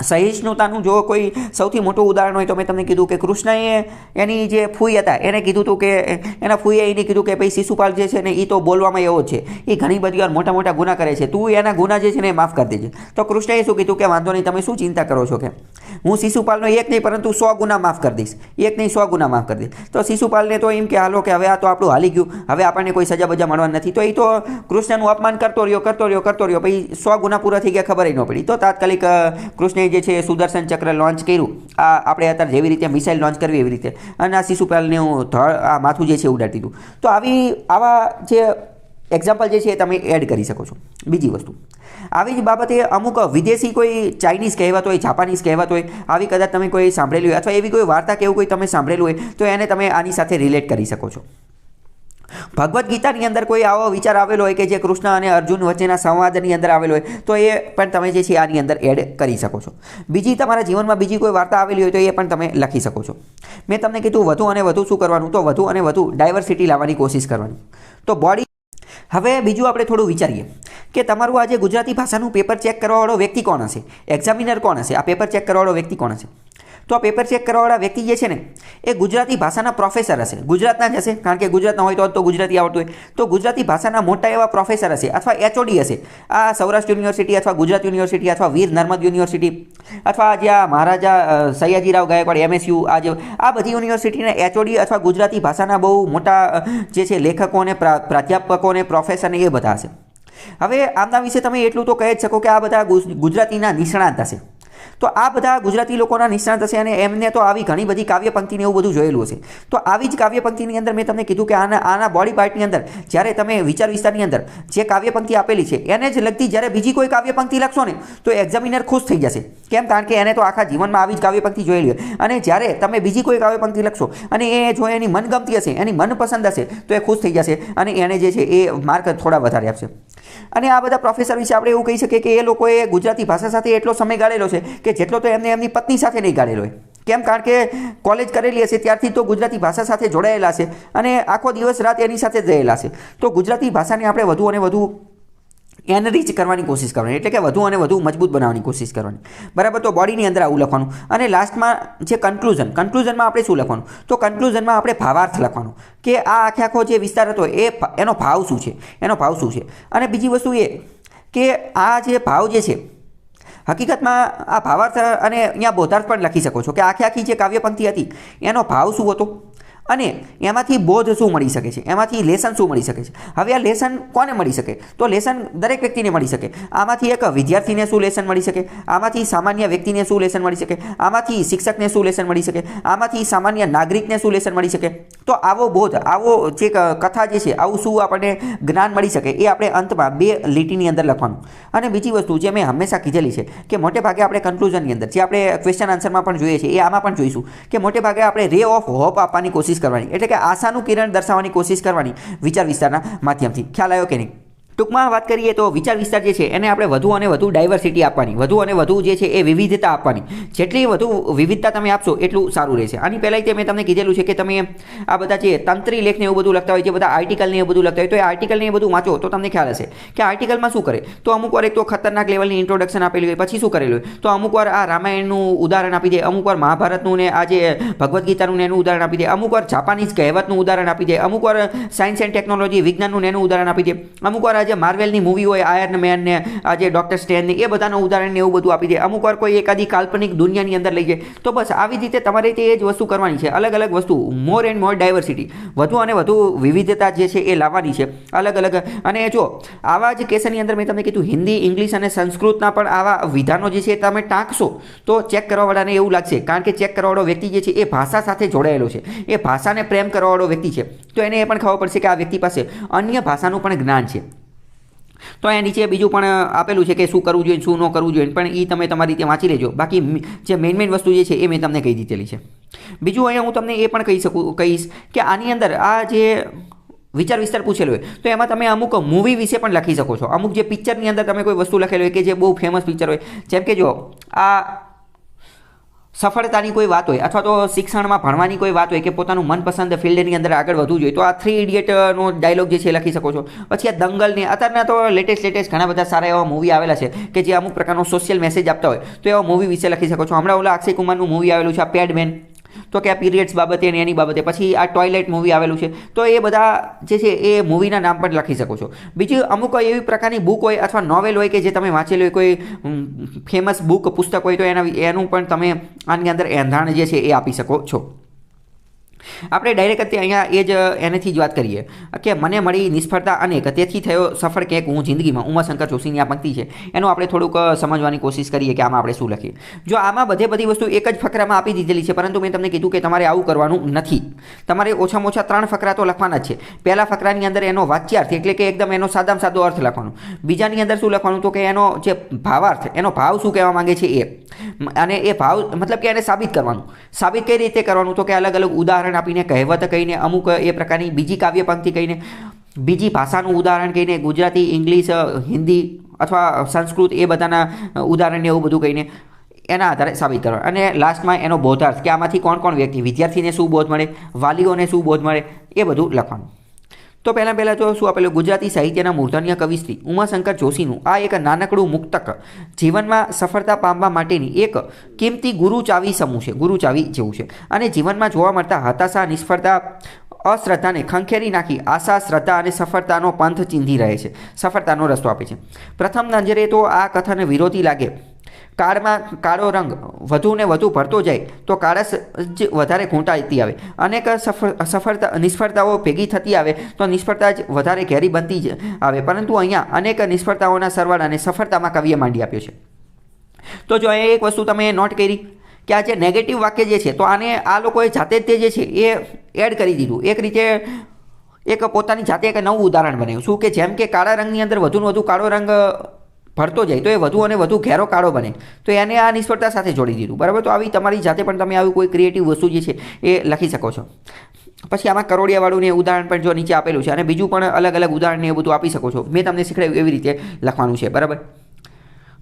સહિષ્ણુતાનું જો કોઈ સૌથી મોટું ઉદાહરણ હોય તો મેં તમને કીધું કે કૃષ્ણએ એની જે ફૂઈ હતા એને કીધું હતું કે એના ફૂઈએ એને કીધું કે ભાઈ શિશુપાલ જે છે ને એ તો બોલવામાં એવો છે, એ ઘણી બધી વાર મોટા મોટા ગુના કરે છે, તું એના ગુના જે છે ને એ માફ કરી દેજે. તો કૃષ્ણએ શું કીધું કે વાંધો નહીં, તમે શું ચિંતા કરો છો કે હું શિશુપાલનો એક નહીં પરંતુ 100 ગુના માફ કરી દઈશ, એક નહીં 100 ગુના માફ કરી દઈશ. તો શિશુપાલને તો એમ કે હાલો કે હવે આ તો આપણું હાલી ગયું, હવે આપણને કોઈ સજા બજા મળવાની નથી. તો એ તો કૃષ્ણનું અપમાન કરતો રહ્યો પછી 100 ગુના પૂરા થઈ ગયા, ખબર ન પડી. તો તાત્કાલિક કૃષ્ણએ જે છે સુદર્શન ચક્ર લોન્ચ કર્યું. આ આપણે અત્યારે જેવી રીતે મિસાઇલ લોન્ચ કરવી એવી રીતે, અને આ શિશુપાલને આ માથું જે છે ઉડાડી દીધું. તો આવા જે એક્ઝામ્પલ જે છે એ તમે એડ કરી શકો છો. બીજી વસ્તુ, આવી જ બાબતે અમુક વિદેશી કોઈ ચાઇનીઝ કહેવત હોય, જાપાનીઝ કહેવત હોય, આવી કદાચ તમે કોઈ સાંભળેલી હોય અથવા એવી કોઈ વાર્તા કે એવું કોઈ તમે સાંભળેલું હોય તો એને તમે આની સાથે રિલેટ કરી શકો છો. ભગવદ્ ગીતાની અંદર કોઈ આવો વિચાર આવેલો હોય કે જે કૃષ્ણ અને અર્જુન વચ્ચેના સંવાદની અંદર આવેલો હોય તો એ પણ તમે જે છે આની અંદર એડ કરી શકો છો. બીજી તમારા જીવનમાં બીજી કોઈ વાર્તા આવેલી હોય તો એ પણ તમે લખી શકો છો. મેં તમને કીધું વધુ અને વધુ શું કરવાનું, તો વધુ અને વધુ ડાયવર્સિટી લાવવાની કોશિશ કરવાની. તો બોડી હવે બીજું આપણે થોડું વિચારીએ કે તમારું આજે ગુજરાતી ભાષાનું પેપર ચેક કરવાવાળો વ્યક્તિ કોણ હશે, એક્ઝામિનર કોણ હશે, આ પેપર ચેક કરવાવાળો વ્યક્તિ કોણ હશે? તો આ પેપર ચેક કરવાવાળા વ્યક્તિ જે છે ને એ ગુજરાતી ભાષાના પ્રોફેસર હશે, ગુજરાતના જ હશે, કારણ કે ગુજરાતના હોય તો ગુજરાતી આવડતું હોય. તો ગુજરાતી ભાષાના મોટા એવા પ્રોફેસર હશે અથવા એચઓડી હશે. આ સૌરાષ્ટ્ર યુનિવર્સિટી અથવા ગુજરાત યુનિવર્સિટી અથવા વીર નર્મદ યુનિવર્સિટી અથવા જે આ મહારાજા સયાજીરાવ ગાયકવાડ MSU આ બધી યુનિવર્સિટીના એચઓડી અથવા ગુજરાતી ભાષાના બહુ મોટા જે છે લેખકો અને પ્રાધ્યાપકો અને પ્રોફેસર ને એ બધા હશે. હવે આમના વિશે તમે એટલું તો કહી જ શકો કે આ બધા ગુજરાતીના નિષ્ણાત હશે. તો આ બધા ગુજરાતી લોકોના નિષ્ણાત હશે અને એમને તો આવી ઘણી બધી કાવ્ય પંક્તિને એવું બધું જોયેલું હશે. તો આવી જ કાવ્ય પંક્તિની અંદર મેં તમને કીધું કે આના બોડી પાર્ટની અંદર જ્યારે તમે વિચાર વિસ્તારની અંદર જે કાવ્ય પંક્તિ આપેલી છે એને જ લગતી જ્યારે બીજી કોઈ કાવ્ય પંક્તિ લખશો ને તો એક્ઝામિનર ખુશ થઈ જશે. કેમ? કારણ કે એને તો આખા જીવનમાં આવી જ કાવ્ય પંક્તિ જોયેલી હોય. અને જ્યારે તમે બીજી કોઈ કાવ્ય પંક્તિ લખશો અને એ જો એની મનગમતી હશે, એની મનપસંદ હશે તો એ ખુશ થઈ જશે અને એને જે છે એ માર્ક થોડા વધારે આપશે. અને આ બધા પ્રોફેસર વિશે આપણે એવું કહી શકીએ કે એ લોકોએ ગુજરાતી ભાષા સાથે એટલો સમય ગાળેલો છે કે જેટલો તો એમને એમની પત્ની સાથે નહીં ગાળેલો હોય. કેમ? કારણ કે કોલેજ કરેલી હશે ત્યારથી તો ગુજરાતી ભાષા સાથે જોડાયેલા છે અને આખો દિવસ રાત એની સાથે જ રહેલા છે. તો ગુજરાતી ભાષાને આપણે વધુ અને વધુ એનરીચ કરવાની કોશિશ કરવાની, એટલે કે વધુ અને વધુ મજબૂત બનાવવાની કોશિશ કરવાની. બરાબર? તો બોડીની અંદર આવું લખવાનું. અને લાસ્ટમાં જે કન્ક્લુઝનમાં આપણે શું લખવાનું, તો કન્ક્લુઝનમાં આપણે ભાવાર્થ લખવાનું કે આ આખો જે વિસ્તાર હતો એનો ભાવ શું છે, અને બીજી વસ્તુ એ કે આ જે ભાવ જે છે હકીકતમાં આ ભાવાર્થ અને અહીંયા બોધાર્થ પણ લખી શકો છો કે આખી જે કાવ્ય પંક્તિ હતી એનો ભાવ શું હતો અને એમાંથી બોધ શું મળી શકે છે, એમાંથી લેસન શું મળી શકે છે. હવે આ લેસન કોને મળી શકે, તો લેસન દરેક વ્યક્તિને મળી શકે. આમાંથી એક વિદ્યાર્થીને શું લેસન મળી શકે, આમાંથી સામાન્ય વ્યક્તિને શું લેસન મળી શકે, આમાંથી શિક્ષકને શું લેસન મળી શકે, આમાંથી સામાન્ય નાગરિકને શું લેસન મળી શકે. તો આવો બોધ, આવો જે કથા જે છે, આવું શું આપણને જ્ઞાન મળી શકે એ આપણે અંતમાં 2 લીટીની અંદર લખવાનું. અને બીજી વસ્તુ જે મેં હંમેશા કીધેલી છે કે મોટે ભાગે આપણે કન્ક્લુઝનની અંદર જે આપણે ક્વેશ્ચન આન્સરમાં પણ જોઈએ છીએ એ આમાં પણ જોઈશું કે મોટે ભાગે આપણે રે ઓફ હોપ આપવાની કોશિશ કરવાની, એટલે કે આશાનું કિરણ દર્શાવવાની કોશિશ કરવાની વિચાર વિસ્તારના માધ્યમથી. ખ્યાલ આવ્યો કે નહીં? ટૂંકમાં વાત કરીએ તો વિચાર વિસ્તાર જે છે એને આપણે વધુ અને વધુ ડાયવર્સિટી આપવાની, વધુ અને વધુ જે છે એ વિવિધતા આપવાની. જેટલી વધુ વિવિધતા તમે આપશો એટલું સારું રહેશે. આની પહેલાં તે મેં તમને કીધેલું છે કે તમે આ બધા જે તંત્રી લેખને એવું બધું લખતા હોય, જે બધા આર્ટિકલને એવું બધું લખતા હોય, તો એ આર્ટિકલને એ બધું વાંચો તો તમને ખ્યાલ હશે કે આર્ટિકલમાં શું કરે. તો અમુક વાર એક તો ખતરનાક લેવલની ઇન્ટ્રોડક્શન આપેલી હોય, પછી શું કરેલું હોય, તો અમુક વાર આ રામાયણનું ઉદાહરણ આપી દે, અમુક વાર મહાભારતનું ને આ જે ભગવદ્ ગીતાનું એનું ઉદાહરણ આપી દે, અમુક વાર જાપાનીઝ કહેવતનું ઉદાહરણ આપી દે, અમુક વાર સાયન્સ એન્ડ ટેકનોલોજી વિજ્ઞાનનું એનું ઉદાહરણ આપી દે, અમુક વાર આજે માર્વેલની મૂવી હોય આયર્ન મેન ને આજે ડોક્ટર સ્ટ્રેન્જ ને એ બધાનું ઉદાહરણ ને એવું બધું આપી દે, અમુક વાર કોઈ એકાદી કાલ્પનિક દુનિયાની અંદર લઈ જાય. તો બસ આવી રીતે તમારે તે જ વસ્તુ કરવાની છે, અલગ અલગ વસ્તુ, મોર એન્ડ મોર ડાયવર્સિટી, વધુ અને વધુ વિવિધતા જે છે એ લાવવાની છે અલગ અલગ. અને જો આવા જ કેસની અંદર મેં તમને કીધું હિન્દી, ઇંગ્લિશ અને સંસ્કૃતના પણ આવા વિધાનો જે છે તમે ટાંકશો તો ચેક કરવાવાળાને એવું લાગશે, કારણ કે ચેક કરવાવાળો વ્યક્તિ જે છે એ ભાષા સાથે જોડાયેલો છે, એ ભાષાને પ્રેમ કરવાવાળો વ્યક્તિ છે, તો એને એ પણ ખબર પડશે કે આ વ્યક્તિ પાસે અન્ય ભાષાનું પણ જ્ઞાન છે. તો અહીંયા નીચે બીજું પણ આપેલું છે કે શું કરવું જોઈએ, શું ન કરવું જોઈએ, પણ એ તમે તમારી રીતે વાંચી લેજો. બાકી જે મેઇન વસ્તુ જે છે એ મેં તમને કહી દીધેલી છે. બીજું અહીંયા હું તમને એ પણ કહીશ કે આની અંદર આ જે વિચાર વિસ્તાર પૂછેલો હોય તો એમાં તમે અમુક મૂવી વિશે પણ લખી શકો છો. અમુક જે પિક્ચરની અંદર તમે કોઈ વસ્તુ લખેલી હોય કે જે બહુ ફેમસ પિક્ચર હોય, જેમ કે જો આ સફળતાની કોઈ વાત હોય અથવા તો શિક્ષણમાં ભણવાની કોઈ વાત હોય કે પોતાનું મનપસંદ ફિલ્ડની અંદર આગળ વધવું જોઈએ તો આ 3 ઇડિયટનો ડાયલોગ જે છે લખી શકો છો. પછી આ દંગલને અત્યારના તો લેટેસ્ટ ઘણા બધા સારા એવા મૂવી આવેલા છે કે જે અમુક પ્રકારનો સોશિયલ મેસેજ આપતા હોય તો એવા મૂવી વિશે લખી શકો છો. હમણાં ઓલા અક્ષય કુમારનું મૂવી આવેલું છે આ પેડમેન, તો કે આ પીરિયડ્સ બાબતે અને એની બાબતે. પછી આ ટોયલેટ મૂવી આવેલું છે, તો એ બધા જે છે એ મૂવીના નામ પણ લખી શકો છો. બીજું અમુક એવી પ્રકારની બુક હોય અથવા નોવેલ હોય કે જે તમે વાંચેલી હોય, કોઈ ફેમસ બુક પુસ્તક હોય તો એનું પણ તમે આની અંદર એંધાણ જે છે એ આપી શકો છો. આપણે ડાયરેક્ટ અહીંયા એ જ એનેથી જ વાત કરીએ કે મને મળી નિષ્ફળતા અનેક, તેથી થયો સફળ ક્યાંક હું જિંદગીમાં. ઉમાશંકર જોશીની આ પંક્તિ છે એનું આપણે થોડુંક સમજવાની કોશિશ કરીએ કે આમાં આપણે શું લખીએ. જો આમાં બધી વસ્તુ એક જ ફકરામાં આપી દીધેલી છે, પરંતુ મેં તમને કીધું કે તમારે આવું કરવાનું નથી. તમારે ઓછામાં ઓછા 3 ફકરા તો લખવાના જ છે. પહેલા ફકરાની અંદર એનો વાચ્યાર્થ એટલે કે એકદમ એનો સાદામાં સાદો અર્થ લખવાનો. બીજાની અંદર શું લખવાનું તો કે એનો જે ભાવાર્થ, એનો ભાવ શું કહેવા માંગે છે એ, અને એ ભાવ મતલબ કે એને સાબિત કરવાનું. સાબિત કઈ રીતે કરવાનું તો કે અલગ અલગ ઉદાહરણ આપીને, કહેવત કહીને, અમુક એ પ્રકારની બીજી કાવ્ય પંક્તિ કહીને, બીજી ભાષાનું ઉદાહરણ કહીને, ગુજરાતી, ઇંગ્લિશ, હિન્દી અથવા સંસ્કૃત એ બધાના ઉદાહરણને એવું બધું કહીને એના આધારે સાબિત કરવા. અને લાસ્ટમાં એનો બોધાર્થ કે આમાંથી કોણ કોણ વ્યક્તિ, વિદ્યાર્થીને શું બોધ મળે, વાલીઓને શું બોધ મળે, એ બધું લખવાનું. તો પહેલાં તો શું આપેલું, ગુજરાતી સાહિત્યના મૂર્ધન્ય કવિશ્રી ઉમાશંકર જોશીનું આ એક નાનકડું મુક્તક જીવનમાં સફળતા પામવા માટેની એક કિંમતી ગુરુ ચાવી સમૂહ છે, ગુરુ ચાવી જેવું છે. અને જીવનમાં જોવા મળતા હતાશા, નિષ્ફળતા, અશ્રદ્ધાને ખંખેરી નાખી આશા, શ્રદ્ધા અને સફળતાનો પંથ ચીંધી રહે છે, સફળતાનો રસ્તો આપે છે. પ્રથમ નજરે તો આ કથન વિરોધી લાગે. કાળમાં કાળો રંગ વધુ ને વધુ ભરતો જાય તો કાળસ જ વધારે ઘૂંટાતી આવે. અનેક નિષ્ફળતાઓ ભેગી થતી આવે તો નિષ્ફળતા જ વધારે ઘેરી બનતી જ આવે. પરંતુ અહીંયા અનેક નિષ્ફળતાઓના સરવાળાને સફળતામાં કવિએ માંડી આપ્યો છે. તો જો અહીંયા એક વસ્તુ તમે નોટ કરી કે આ જે નેગેટિવ વાક્ય જે છે તો આને આ લોકોએ જાતે જ તે જે છે એ એડ કરી દીધું. એક રીતે એક પોતાની જાતે એક નવું ઉદાહરણ બનાવ્યું. શું કે જેમ કે કાળા રંગની અંદર વધુને વધુ કાળો રંગ ભરતો જાય તો એ વધુ અને વધુ ઘેરો કાળો બને, તો એને આ નિષ્ફળતા સાથે જોડી દીધું. બરાબર, તો આવી તમારી જાતે પણ તમે આવી કોઈ ક્રિએટિવ વસ્તુ જે છે એ લખી શકો છો. પછી આમાં કરોડિયાવાળું ને ઉદાહરણ પણ જો નીચે આપેલું છે અને બીજું પણ અલગ અલગ ઉદાહરણ ને એ બધું આપી શકો છો. મેં તમને શીખવાડ્યું એવી રીતે લખવાનું છે. બરાબર,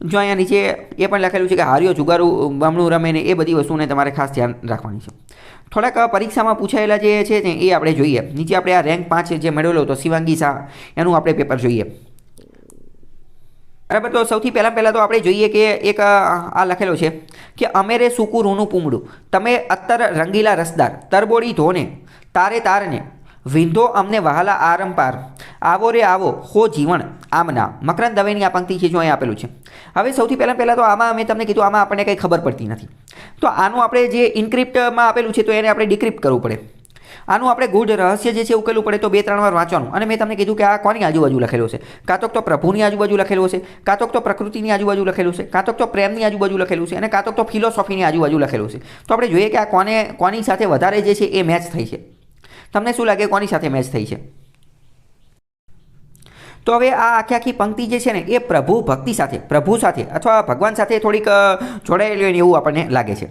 જો અહીંયા નીચે એ પણ લખેલું છે કે હાર્યો જુગારું બમણું રમે ને એ બધી વસ્તુને તમારે ખાસ ધ્યાન રાખવાની છે. થોડાક પરીક્ષામાં પૂછાયેલા જે છે એ આપણે જોઈએ. નીચે આપણે આ રેન્ક 5 જે મેળવેલો હતો શિવાંગી શાહ, એનું આપણે પેપર જોઈએ. બરાબર, તો સૌથી પહેલાં તો આપણે જોઈએ કે એક આ લખેલો છે કે અમેરે સૂકું રૂનું પૂમડું, તમે અત્તર રંગીલા રસદાર, તરબોળી ધોને તારે તારને વિંધો અમને વહાલા આરંપાર, આવો રે આવો હો જીવન આમના. મકરંદ દવેની આ પંક્તિ છે જો અહીં આપેલું છે. હવે સૌથી પહેલાં તો આમાં મેં તમને કીધું આમાં આપણને કંઈ ખબર પડતી નથી, તો આનું આપણે જે ઇન્ક્રિપ્ટમાં આપેલું છે તો એને આપણે ડિક્રિપ્ટ કરવું પડે. આનું આપણે ગૂઢ રહસ્ય જે છે ઉકેલવું પડે તો 2-3 વાર વાંચવાનું. અને મેં તમને કીધું કે આ કોની આજુબાજુ લખેલું છે, કાં તો પ્રભુની આજુબાજુ લખેલું છે, કાં તો પ્રકૃતિની આજુબાજુ લખેલું છે, કાં તો પ્રેમની આજુબાજુ લખેલું છે, અને કાં તો ફિલોસોફીની આજુબાજુ લખેલું છે. તો આપણે જોઈએ કે આ કોની સાથે વધારે જે છે એ મેચ થઈ છે. તમને શું લાગે કોની સાથે મેચ થઈ છે? તો હવે આ આખી પંક્તિ જે છે ને એ પ્રભુ ભક્તિ સાથે, પ્રભુ સાથે અથવા ભગવાન સાથે થોડીક જોડાયેલી હોય એવું આપણને લાગે છે.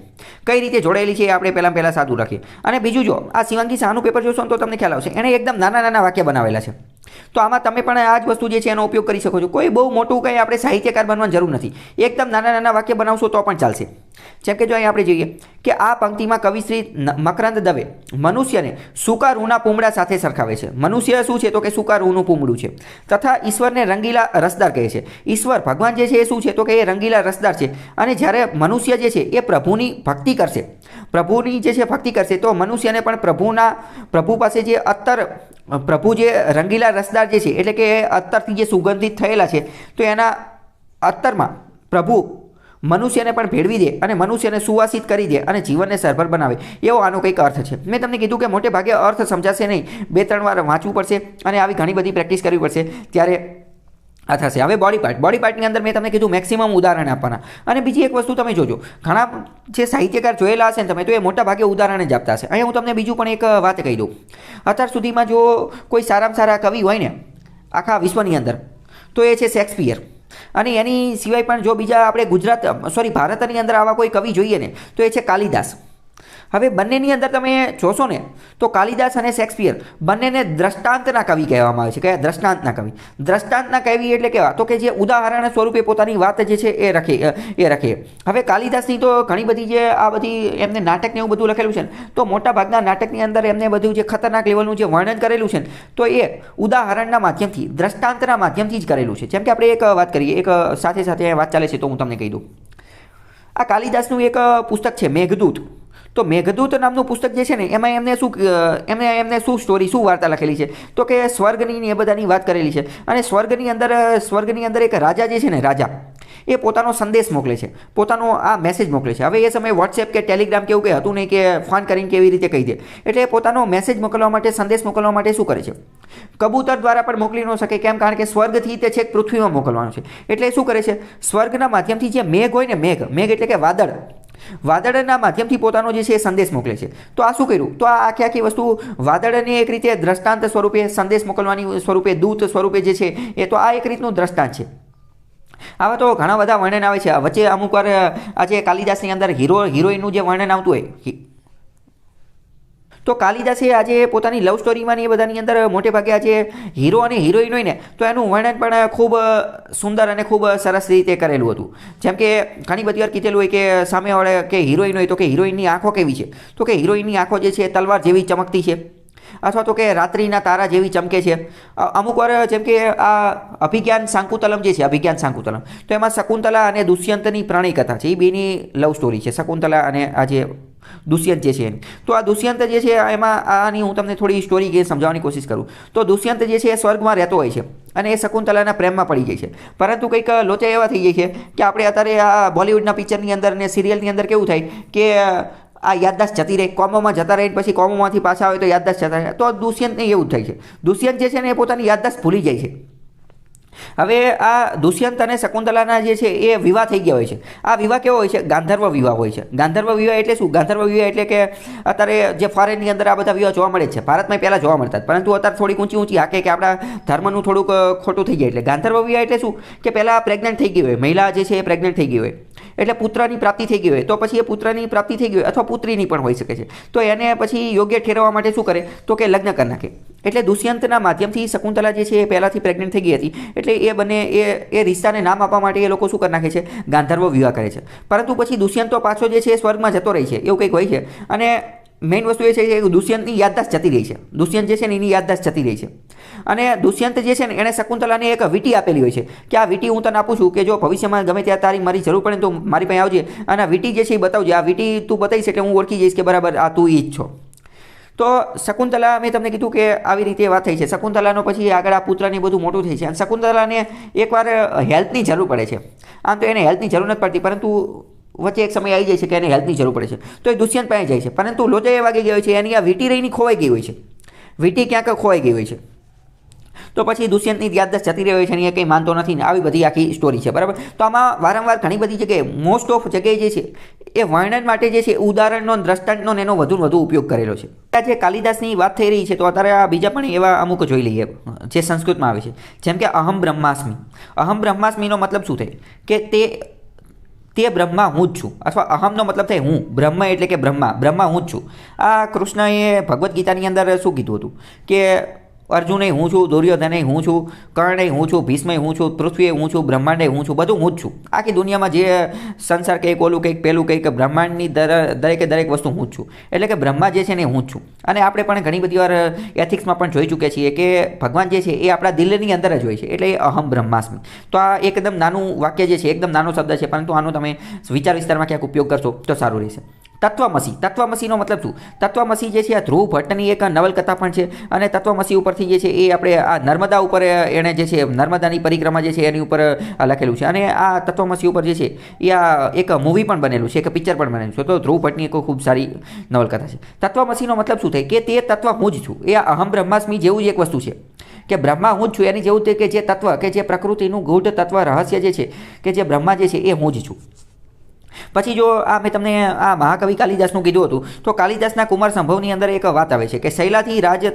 કઈ રીતે જોડાયેલી છે એ આપણે પહેલાં સાદું રાખીએ. અને બીજું જો આ શિવાંગી શાહનું પેપર જોશો ને તો તમને ખ્યાલ આવશે, એણે એકદમ નાના વાક્ય બનાવેલા છે. તો આમાં તમે પણ આ જ વસ્તુ જે છે એનો ઉપયોગ કરી શકો છો. કોઈ બહુ મોટું કંઈ આપણે સાહિત્યકાર બનવાની જરૂર નથી. એકદમ નાના વાક્ય બનાવશો તો પણ ચાલશે. જેમ કે જો અહીં આપણે જોઈએ કે આ પંક્તિમાં કવિશ્રી મકરંદ દવે મનુષ્યને સૂકા રૂના પૂમડા સાથે સરખાવે છે. મનુષ્ય શું છે તો કે સૂકા રૂનું પૂમડું છે, તથા ઈશ્વરને રંગીલા રસદાર કહે છે. ઈશ્વર ભગવાન જે છે એ શું છે તો કે એ રંગીલા રસદાર છે. અને જ્યારે મનુષ્ય જે છે એ પ્રભુની ભક્તિ કરશે, પ્રભુની જે છે ભક્તિ કરશે તો મનુષ્યને પણ પ્રભુ પાસે જે પ્રભુ જે રંગીલા રસદાર જે છે એટલે કે અત્તરથી જે સુગંધિત થયેલા છે તો એના અત્તરમાં પ્રભુ મનુષ્યને પણ ભેળવી દે અને મનુષ્યને સુવાસિત કરી દે અને જીવનને સરભર બનાવે, એવો આનો કંઈક અર્થ છે. મેં તમને કીધું કે મોટે ભાગે અર્થ સમજાશે નહીં, 2-3 વાર વાંચવું પડશે અને આવી ઘણી બધી પ્રેક્ટિસ કરવી પડશે ત્યારે આ થશે. હવે બોડી પાર્ટની અંદર મેં તમને કીધું મેક્સિમમ ઉદાહરણ આપવાના. અને બીજી એક વસ્તુ તમે જોજો, ઘણા જે સાહિત્યકાર જોયેલા હશે ને તમે તો એ મોટા ભાગે ઉદાહરણ જ આપતા હશે. અહીંયા હું તમને બીજું પણ એક વાત કહી દઉં. અત્યાર સુધીમાં જો કોઈ સારામાં સારા કવિ હોય ને આખા વિશ્વની અંદર તો એ છે શેક્સપિયર. અને એની સિવાય પણ જો બીજા આપણે ભારતની અંદર આવા કોઈ કવિ જોઈએ ને તો એ છે કાલિદાસ. હવે બંનેની અંદર તમે જોશો ને તો કાલિદાસ અને શેક્સપિયર બંનેને દ્રષ્ટાંતના કવિ કહેવામાં આવે છે. કયા? દ્રષ્ટાંતના કવિ. દ્રષ્ટાંતના કવિ એટલે કેવા? તો કે જે ઉદાહરણ સ્વરૂપે પોતાની વાત જે છે એ રાખે. હવે કાલિદાસની તો ઘણી બધી જે આ બધી એમને નાટકને એવું બધું લખેલું છે ને, તો મોટા ભાગના નાટકની અંદર એમને બધું જે ખતરનાક લેવલનું જે વર્ણન કરેલું છે ને, તો એ ઉદાહરણના માધ્યમથી, દ્રષ્ટાંતના માધ્યમથી જ કરેલું છે. જેમ કે આપણે એક વાત કરીએ, એક સાથે સાથે વાત ચાલે છે તો હું તમને કહી દઉં. આ કાલિદાસનું એક પુસ્તક છે મેઘદૂત. તો મેઘદૂત નામનું પુસ્તક જે છે ને, એમાં એમને શું સ્ટોરી, શું વાર્તા લખેલી છે? તો કે સ્વર્ગની ને એ બધાની વાત કરેલી છે. અને સ્વર્ગની અંદર એક રાજા જે છે ને, રાજા એ પોતાનો સંદેશ મોકલે છે, પોતાનો આ મેસેજ મોકલે છે. હવે એ સમયે વોટ્સએપ કે ટેલિગ્રામ કેવું કંઈ હતું નહીં કે ફોન કરીને કેવી રીતે કહી દે. એટલે એ પોતાનો મેસેજ મોકલવા માટે, સંદેશ મોકલવા માટે શું કરે છે? કબૂતર દ્વારા પણ મોકલી ન શકે. કેમ? કારણ કે સ્વર્ગથી તે છેક પૃથ્વીમાં મોકલવાનું છે. એટલે શું કરે છે? સ્વર્ગના માધ્યમથી જે મેઘ હોય ને, મેઘ એટલે કે વાદળના માધ્યમથી પોતાનો જે છે એ સંદેશ મોકલે છે. તો આ શું કર્યું? તો આ આખી વસ્તુ વાદળને એક રીતે દ્રષ્ટાંત સ્વરૂપે, સંદેશ મોકલવાની સ્વરૂપે, દૂત સ્વરૂપે જે છે એ, તો આ એક રીતનું દ્રષ્ટાંત છે. આવા તો ઘણા બધા વર્ણન આવે છે. વચ્ચે અમુક વાર આજે કાલિદાસની અંદર હિરોઈનનું જે વર્ણન આવતું હોય, તો કાલિદાસે આજે પોતાની લવ સ્ટોરીમાં એ બધાની અંદર મોટે ભાગે આજે હીરો અને હિરોઈન હોય ને, તો એનું વર્ણન પણ ખૂબ સુંદર અને ખૂબ સરસ રીતે કરેલું હતું. જેમ કે ઘણી બધી વાર કીધેલું હોય કે સામેવાળા કે હિરોઈન હોય તો કે હિરોઈનની આંખો કેવી છે? તો કે હિરોઈનની આંખો જે છે તલવાર જેવી ચમકતી છે, અથવા તો કે રાત્રિના તારા જેવી ચમકે છે. અમુક વાર જેમ કે આ અભિજ્ઞાન શાકુંતલમ જે છે, અભિજ્ઞાન શાકુંતલમ, તો એમાં શકુંતલા અને દુષ્યંતની પ્રણય કથા છે. એ બેની લવ સ્ટોરી છે, શકુંતલા અને આ જે દુષ્યંત જે છે. તો આ દુષ્યંત જે છે એમાં આની હું તમને થોડી સ્ટોરી કે સમજાવવાની કોશિશ કરું. તો દુષ્યંત જે છે એ સ્વર્ગમાં રહેતો હોય છે અને એ શકુંતલાના પ્રેમમાં પડી જાય છે. પરંતુ કંઈક લોચા એવા થઈ જાય છે કે આપણે અત્યારે આ બોલિવૂડના પિક્ચરની અંદર ને સિરિયલની અંદર કેવું થાય કે આ યાદદાસ્ત જતી રહે, કોમોમાં જતા રહે, પછી કોમોમાંથી પાછા આવે તો યાદદાસ્ત જતા રહે. તો દુષ્યંતને એવું જ થાય છે. દુષ્યંત જે છે ને એ પોતાની યાદદાસ્ત ભૂલી જાય છે. હવે આ દુષ્યંત અને શકુંતલાના જે છે એ વિવાહ થઈ ગયા હોય છે. આ વિવાહ કેવો હોય છે? ગાંધર્વ વિવાહ હોય છે. ગાંધર્વ વિવાહ એટલે શું? ગાંધર્વ વિવાહ એટલે કે અત્યારે જે ફોરેનની અંદર આ બધા વિવાહ જોવા મળે છે. ભારતમાં પહેલાં જોવા મળતા, પરંતુ અત્યારે થોડીક ઊંચી હાકે કે આપણા ધર્મનું થોડુંક ખોટું થઈ જાય. એટલે ગાંધર્વ વિવાહ એટલે શું? કે પહેલાં પ્રેગ્નન્ટ થઈ ગઈ હોય, મહિલા જે છે એ પ્રેગ્નન્ટ થઈ ગઈ હોય, એટલે પુત્રની પ્રાપ્તિ થઈ ગઈ હોય, તો પછી એ પુત્રની પ્રાપ્તિ થઈ ગઈ હોય અથવા પુત્રીની પણ હોઈ શકે છે. તો એને પછી યોગ્ય ઠેરવવા માટે શું કરે? તો કે લગ્ન કરી નાખે. એટલે દુષ્યંતના માધ્યમથી શકુંતલા જે છે એ પહેલાંથી પ્રેગ્નન્ટ થઈ ગઈ હતી. એટલે એ બંને એ રિશ્તાને નામ આપવા માટે એ લોકો શું કરી નાખે છે? ગાંધર્વ વિવાહ કરે છે. પરંતુ પછી દુષ્યંત તો પાછો જે છે એ સ્વર્ગમાં જતો રહે છે, એવું કંઈક હોય છે. અને મેઇન વસ્તુ એ છે કે દુષ્યંતની યાદદાસ્ત જતી રહી છે. દુષ્યંત જે છે ને એની યાદદાસ્ત જતી રહી છે. અને દુષ્યંત જે છે ને એણે શકુંતલાને એક વીંટી આપેલી હોય છે કે આ વીંટી હું તને આપું છું કે જો ભવિષ્યમાં ગમે ત્યાં તારી મારી જરૂર પડે તો મારી પાસે આવજે અને આ વીંટી જે છે એ બતાવજે. આ વીંટી તું બતાવીશ એટલે હું ઓળખી જઈશ કે બરાબર આ તું ઈ જ છો. તો શકુંતલા, મેં તમને કીધું કે આવી રીતે વાત થઈ છે. શકુંતલાનો પછી આગળ આ પુત્રને બધું મોટું થઈ છે અને શકુંતલાને એકવાર હેલ્થની જરૂર પડે છે. આમ તો એને હેલ્થની જરૂર નથી પડતી, પરંતુ વચ્ચે એક સમય આવી જાય છે કે એને હેલ્થની જરૂર પડે છે. તો એ દુષ્યંત પાસે જાય છે, પરંતુ લોચા એ વાગી ગયો હોય છે, એની આ વીંટી રહીને ખોવાઈ ગઈ હોય છે. વીંટી ક્યાંક ખોવાઈ ગઈ હોય છે. તો પછી દુષ્યંતની યાદદાસ્ત જતી રહી હોય છે અને એ કંઈ માનતો નથી ને આવી બધી આખી સ્ટોરી છે, બરાબર. તો આમાં વારંવાર ઘણી બધી જગ્યાએ, મોસ્ટ ઓફ જગ્યાએ જે છે એ વર્ણન માટે જે છે ઉદાહરણનો, દ્રષ્ટાંતનો એનો વધુ ઉપયોગ કરેલો છે. આજે કાલિદાસની વાત થઈ રહી છે તો અત્યારે આ બીજા પણ એવા અમુક જોઈ લઈએ જે સંસ્કૃતમાં આવે છે. જેમ કે અહમ બ્રહ્માસ્મિ. અહમ બ્રહ્માસ્મિનો મતલબ શું થાય? કે તે બ્રહ્મા હું જ છું, અથવા અહમનો મતલબ થાય હું, બ્રહ્મ એટલે કે બ્રહ્મા હું જ છું. આ કૃષ્ણએ ભગવદ્ ગીતાની અંદર શું કીધું હતું કે અર્જુને હું છું, દુર્યોધને હું છું, કર્ણે હું છું, ભીષ્મે હું છું, પૃથ્વીએ હું છું, બ્રહ્માંડે હું છું, બધું હું જ છું. આખી દુનિયામાં જે સંસાર કંઈક ઓલું કંઈક પેલું કંઈક બ્રહ્માંડની દરેક વસ્તુ હું જ છું. એટલે કે બ્રહ્મા જે છે ને હું જ છું. અને આપણે પણ ઘણી બધી વાર એથિક્સમાં પણ જોઈ ચૂક્યા છીએ કે ભગવાન જે છે એ આપણા દિલની અંદર જ હોય છે. એટલે એ અહમ બ્રહ્માસ્મિ. તો આ એકદમ નાનું વાક્ય જે છે, એકદમ નાનો શબ્દ છે, પરંતુ આનો તમે વિચાર વિસ્તારમાં ક્યાંક ઉપયોગ કરશો તો સારું રહેશે. તત્વમસી. તત્વમસીનો મતલબ શું? તત્વમસી જે છે આ ધ્રુવ ભટ્ટની એક નવલકથા પણ છે અને તત્વમસી ઉપરથી જે છે એ આપણે આ નર્મદા ઉપર એણે જે છે નર્મદાની પરિક્રમા જે છે એની ઉપર લખેલું છે. અને આ તત્વમસી ઉપર જે છે એ આ એક મૂવી પણ બનેલું છે, એક પિક્ચર પણ બનેલું છે. તો ધ્રુવ ભટ્ટની એક ખૂબ સારી નવલકથા છે. તત્વમસીનો મતલબ શું થાય? કે તે તત્વ હું જ છું. એ અહમ બ્રહ્માસ્મિ જેવું જ એક વસ્તુ છે કે બ્રહ્મા હું જ છું. એની જેવું કે જે તત્વ, કે જે પ્રકૃતિનું ગૂઢ તત્વ, રહસ્ય જે છે, કે જે બ્રહ્મા જે છે એ હું જ છું. પછી જો આ મેં તમને આ મહાકવિ કાલિદાસનું કીધું હતું, તો કાલિદાસના કુમાર સંભવની અંદર એક વાત આવે છે કે શૈલાથી રાજ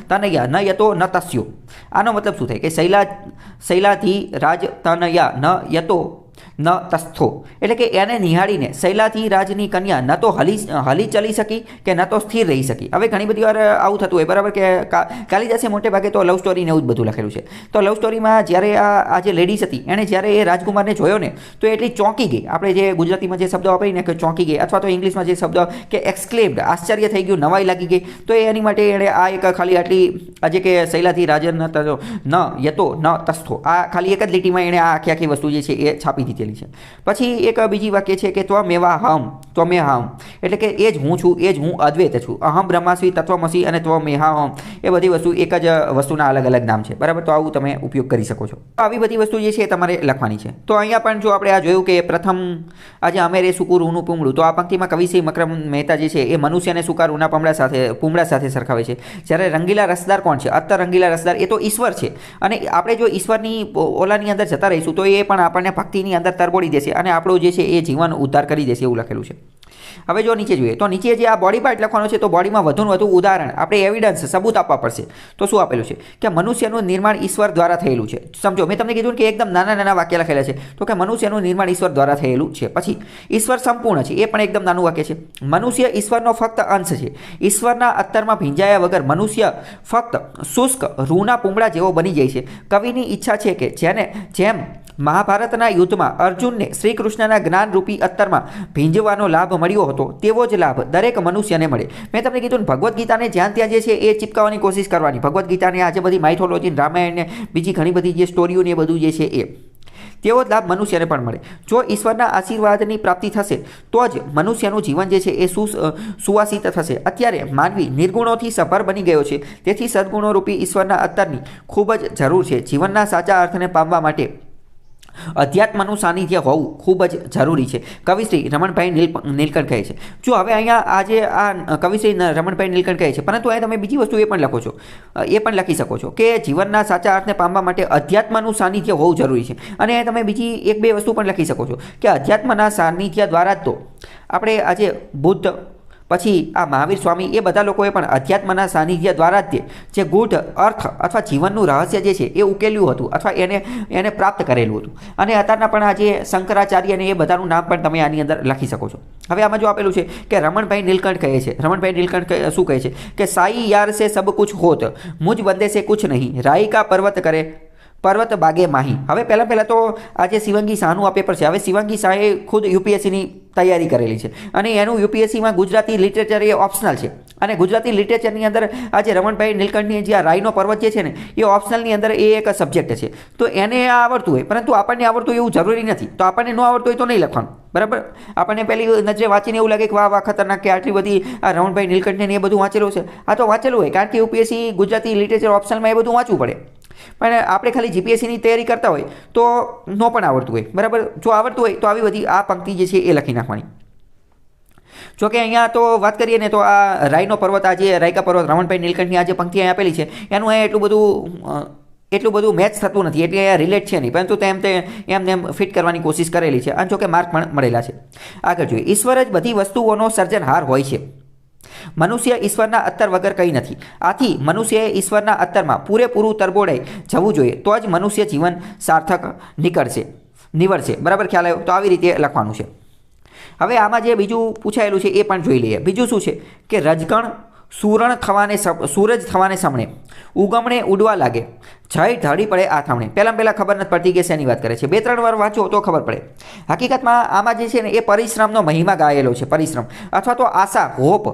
તનયા ન યતો ન તસ્યો. આનો મતલબ શું થાય? કે શૈલાથી રાજ તનયા ન યતો ન તસ્થો, એટલે કે એને નિહાળીને શૈલાધિરાજની કન્યા ન તો હલી ચલી શકી કે ન તો સ્થિર રહી શકી. હવે ઘણી બધી વાર આવું થતું હોય, બરાબર, કે કાલિદાસે મોટે ભાગે તો લવ સ્ટોરીને એવું જ બધું લખેલું છે. તો લવ સ્ટોરીમાં જ્યારે આ જે લેડીઝ હતી એણે જ્યારે એ રાજકુમારને જોયો ને તો એટલી ચોંકી ગઈ. આપણે જે ગુજરાતીમાં જે શબ્દ વાપરીને કે ચોંકી ગઈ, અથવા તો ઇંગ્લિશમાં જે શબ્દ કે એક્સક્લેમ્ડ, આશ્ચર્ય થઈ ગયું, નવાઈ લાગી ગઈ, તો એની માટે એણે આ એક ખાલી આટલી આજે કે શૈલાધિરાજન ન યતો ન તસ્થો, આ ખાલી એક જ લીટીમાં એણે આ આખી વસ્તુ જે છે એ છાપી દીધેલી છે. પછી એક બીજી વાક્ય છે કે ત્વમેવાહમ, એટલે કે એ જ હું છું, એ જ હું અદ્વૈત છું. અહમ બ્રહ્માસ્મિ તત્વમસી અને ત્વમેહાહમ, એ બધી વસ્તુ એક જ વસ્તુના અલગ અલગ નામ છે, બરાબર. તો આવું તમે ઉપયોગ કરી શકો છો. આવી બધી વસ્તુ જે છે એ તમારે લખવાની છે. તો અહીંયા પણ જો આપણે આ જોયું કે પ્રથમ આજે અમેરે સુકુર ઉનું પૂમડું, તો આ પંક્તિમાં કવિશ્રી મકરમ મહેતા જે છે એ મનુષ્યને સુકાર ઉના પૂમડા સાથે સરખાવે છે. જ્યારે રંગીલા રસદાર કોણ છે? અત્તર રંગીલા રસદાર એ તો ઈશ્વર છે. અને આપણે જો ઈશ્વરની ઓલાની અંદર જતા રહીશું તો એ પણ આપણને ભક્તિની અંદર તરબોળી દેશે અને આપણું જે છે એ જીવન ઉદ્ધાર કરી દેશે, એવું લખેલું છે. હવે જો નીચે જોઈએ તો નીચે જે આ બોડી પાર્ટ લખવાનો છે, તો બોડીમાં વધુને વધુ ઉદાહરણ આપણે એવિડન્સ સબૂત આપવા પડશે. તો શું આપેલું છે કે મનુષ્યનું નિર્માણ ઈશ્વર દ્વારા થયેલું છે. સમજો, મેં તમને કીધું કે એકદમ નાના નાના વાક્ય લખેલા છે, તો કે મનુષ્યનું નિર્માણ ઈશ્વર દ્વારા થયેલું છે. પછી ઈશ્વર સંપૂર્ણ છે, એ પણ એકદમ નાનું વાક્ય છે. મનુષ્ય ઈશ્વરનો ફક્ત અંશ છે. ઈશ્વરના અત્તરમાં ભીંજાયા વગર મનુષ્ય ફક્ત શુષ્ક રૂના પૂમડા જેવો બની જાય છે. કવિની ઈચ્છા છે કે જેમ મહાભારતના યુદ્ધમાં અર્જુનને શ્રી કૃષ્ણના જ્ઞાનરૂપી અત્તરમાં ભીંજવાનો લાભ મળ્યો હતો, તેવો જ લાભ દરેક મનુષ્યને મળે. મેં તમને કીધું ને, ભગવદ્ ગીતાને જ્યાં ત્યાં જે છે એ ચિપકાવવાની કોશિશ કરવાની. ભગવદ્ ગીતાને આજે બધી માઇથોલોજી, રામાયણને બીજી ઘણી બધી જે સ્ટોરીઓને એ બધું જે છે એ તેવો જ લાભ મનુષ્યને પણ મળે. જો ઈશ્વરના આશીર્વાદની પ્રાપ્તિ થશે તો જ મનુષ્યનું જીવન જે છે એ સુવાસિત થશે. અત્યારે માનવી નિર્ગુણોથી સભર બની ગયો છે, તેથી સદગુણોરૂપી ઈશ્વરના અત્તરની ખૂબ જ જરૂર છે. જીવનના સાચા અર્થને પામવા માટે અધ્યાત્મનું સાનિધ્ય હોવું ખૂબ જ જરૂરી છે. કવિશ્રી રમણભાઈ નીલકંઠ કહે છે. જો હવે અહીંયા આજે આ કવિશ્રી રમણભાઈ નીલકંઠ કહે છે, પરંતુ અહીંયા તમે બીજી વસ્તુ એ પણ લખો છો, એ પણ લખી શકો છો કે જીવનના સાચા અર્થને પામવા માટે અધ્યાત્મનું સાનિધ્ય હોવું જરૂરી છે. અને તમે બીજી એક બે વસ્તુ પણ લખી શકો છો કે અધ્યાત્મના સાનિધ્ય દ્વારા જ તો આપણે આજે બુદ્ધ, પછી આ મહાવીર સ્વામી, એ બધા લોકોએ પણ અધ્યાત્મના સાનિધ્ય દ્વારા જ જે ગૂઢ અર્થ અથવા જીવનનું રહસ્ય જે છે એ ઉકેલ્યું હતું, અથવા એને પ્રાપ્ત કરેલું હતું. અને અત્યારના પણ આજે શંકરાચાર્ય અને એ બધાનું નામ પણ તમે આની અંદર લખી શકો છો. હવે આમાં જો આપેલું છે કે રમણભાઈ નીલકંઠ કહે છે, રમણભાઈ નીલકંઠ શું કહે છે કે સાઈ યાર સે સબ કુછ હોત, મુझ બંદે સે કુછ નહીં, રાઈ કા પર્વત કરે પર્વત બાગે માહી. હવે પહેલાં તો આજે શિવાંગી શાહનું આ પેપર છે. હવે શિવાંગી શાહે ખુદ યુપીએસસીની તૈયારી કરેલી છે અને એનું યુપીએસસીમાં ગુજરાતી લિટરેચર એ ઓપ્શનલ છે. અને ગુજરાતી લિટરેચરની અંદર આજે રમણભાઈ નીલકંઠની જે આ રાઈનો પર્વત જે છે ને એ ઓપ્શનલની અંદર એ એક સબ્જેક્ટ છે. તો એને આ આવડતું હોય, પરંતુ આપણને આવડતું એવું જરૂરી નથી. તો આપણને ન આવડતું હોય તો નહીં લખવાનું, બરાબર. આપણને પહેલી નજરે વાંચીને એવું લાગે કે વાહ ખતરનાક, કે આટલી બધી આ રમણભાઈ નીલકંઠને એ બધું વાંચેલું છે. આ તો વાંચેલું હોય, કારણ કે યુપીએસસી ગુજરાતી લિટરેચર ઓપ્શનલમાં એ બધું વાંચવું પડે. પણ આપણે ખાલી જીપીએસસીની તૈયારી કરતા હોય તો ન પણ આવડતું હોય, બરાબર. જો આવડતું હોય તો આવી બધી આ પંક્તિ જે છે એ લખી નાખવાની. જો કે અહીંયા તો વાત કરીએ ને તો આ રાઈનો પર્વત, આ જે રાયકા પર્વત, રમણભાઈ નીલકંઠની આ જે પંક્તિ અહીંયા આપેલી છે એનું અહીંયા એટલું બધું મેચ થતું નથી, એટલે અહીંયા રિલેટ છે નહીં, પરંતુ એમને ફિટ કરવાની કોશિશ કરેલી છે. અને જો કે માર્ક પણ મળેલા છે. આગળ જોઈએ, ઈશ્વર જ બધી વસ્તુઓનો સર્જનહાર હોય છે. મનુષ્ય ઈશ્વરના અત્તર વગર કંઈ નથી. આથી મનુષ્યએ ઈશ્વરના અત્તરમાં પૂરેપૂરું તરબોળાઈ જવું જોઈએ, તો જ મનુષ્ય જીવન સાર્થક નીવડશે. બરાબર, ખ્યાલ આવ્યો? તો આવી રીતે લખવાનું છે. હવે આમાં જે બીજું પૂછાયેલું છે એ પણ જોઈ લઈએ. બીજું શું છે કે રજગણ સૂરજ થવાને સમણે ઉગમણે ઉડવા લાગે, જય ઢળી પડે આ થામણે. પહેલાં ખબર નથી પડતી કે શેની વાત કરે છે. 2-3 વાર વાંચો તો ખબર પડે. હકીકતમાં આમાં જે છે ને એ પરિશ્રમનો મહિમા ગાયેલો છે. પરિશ્રમ અથવા તો આશા, હોપ,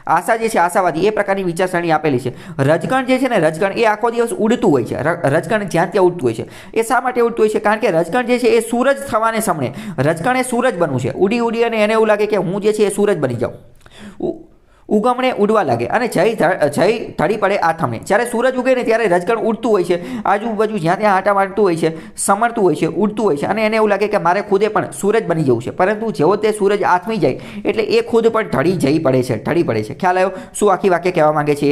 આશા જે છે, આશાવાદી, એ પ્રકારની વિચારસરણી આપેલી છે. રજગણ જે છે ને, રજગણ એ આખો દિવસ ઉડતું હોય છે. રજગણ જ્યાં ત્યાં ઉડતું હોય છે. એ શા માટે ઉડતું હોય છે? કારણ કે રજગણ જે છે એ સૂરજ થવાને સમણે, રજગણ એ સૂરજ બનવું છે. ઉડી અને એને એવું લાગે કે હું જે છે એ સૂરજ બની જાઉં. ઉગમણે ઉડવા લાગે અને જય ઢળી પડે આથમણે. જ્યારે સૂરજ ઉગે ને ત્યારે રજગણ ઉડતું હોય છે, આજુબાજુ જ્યાં ત્યાં આટા મારતું હોય છે, સમરતું હોય છે, ઉડતું હોય છે, અને એને એવું લાગે કે મારે ખુદે પણ સૂરજ બની જવું છે. પરંતુ જેવો તે સૂરજ આથમી જાય એટલે એ ખુદ પણ ઢળી પડે છે. ખ્યાલ આવ્યો શું આખી વાક્ય કહેવા માંગે છે?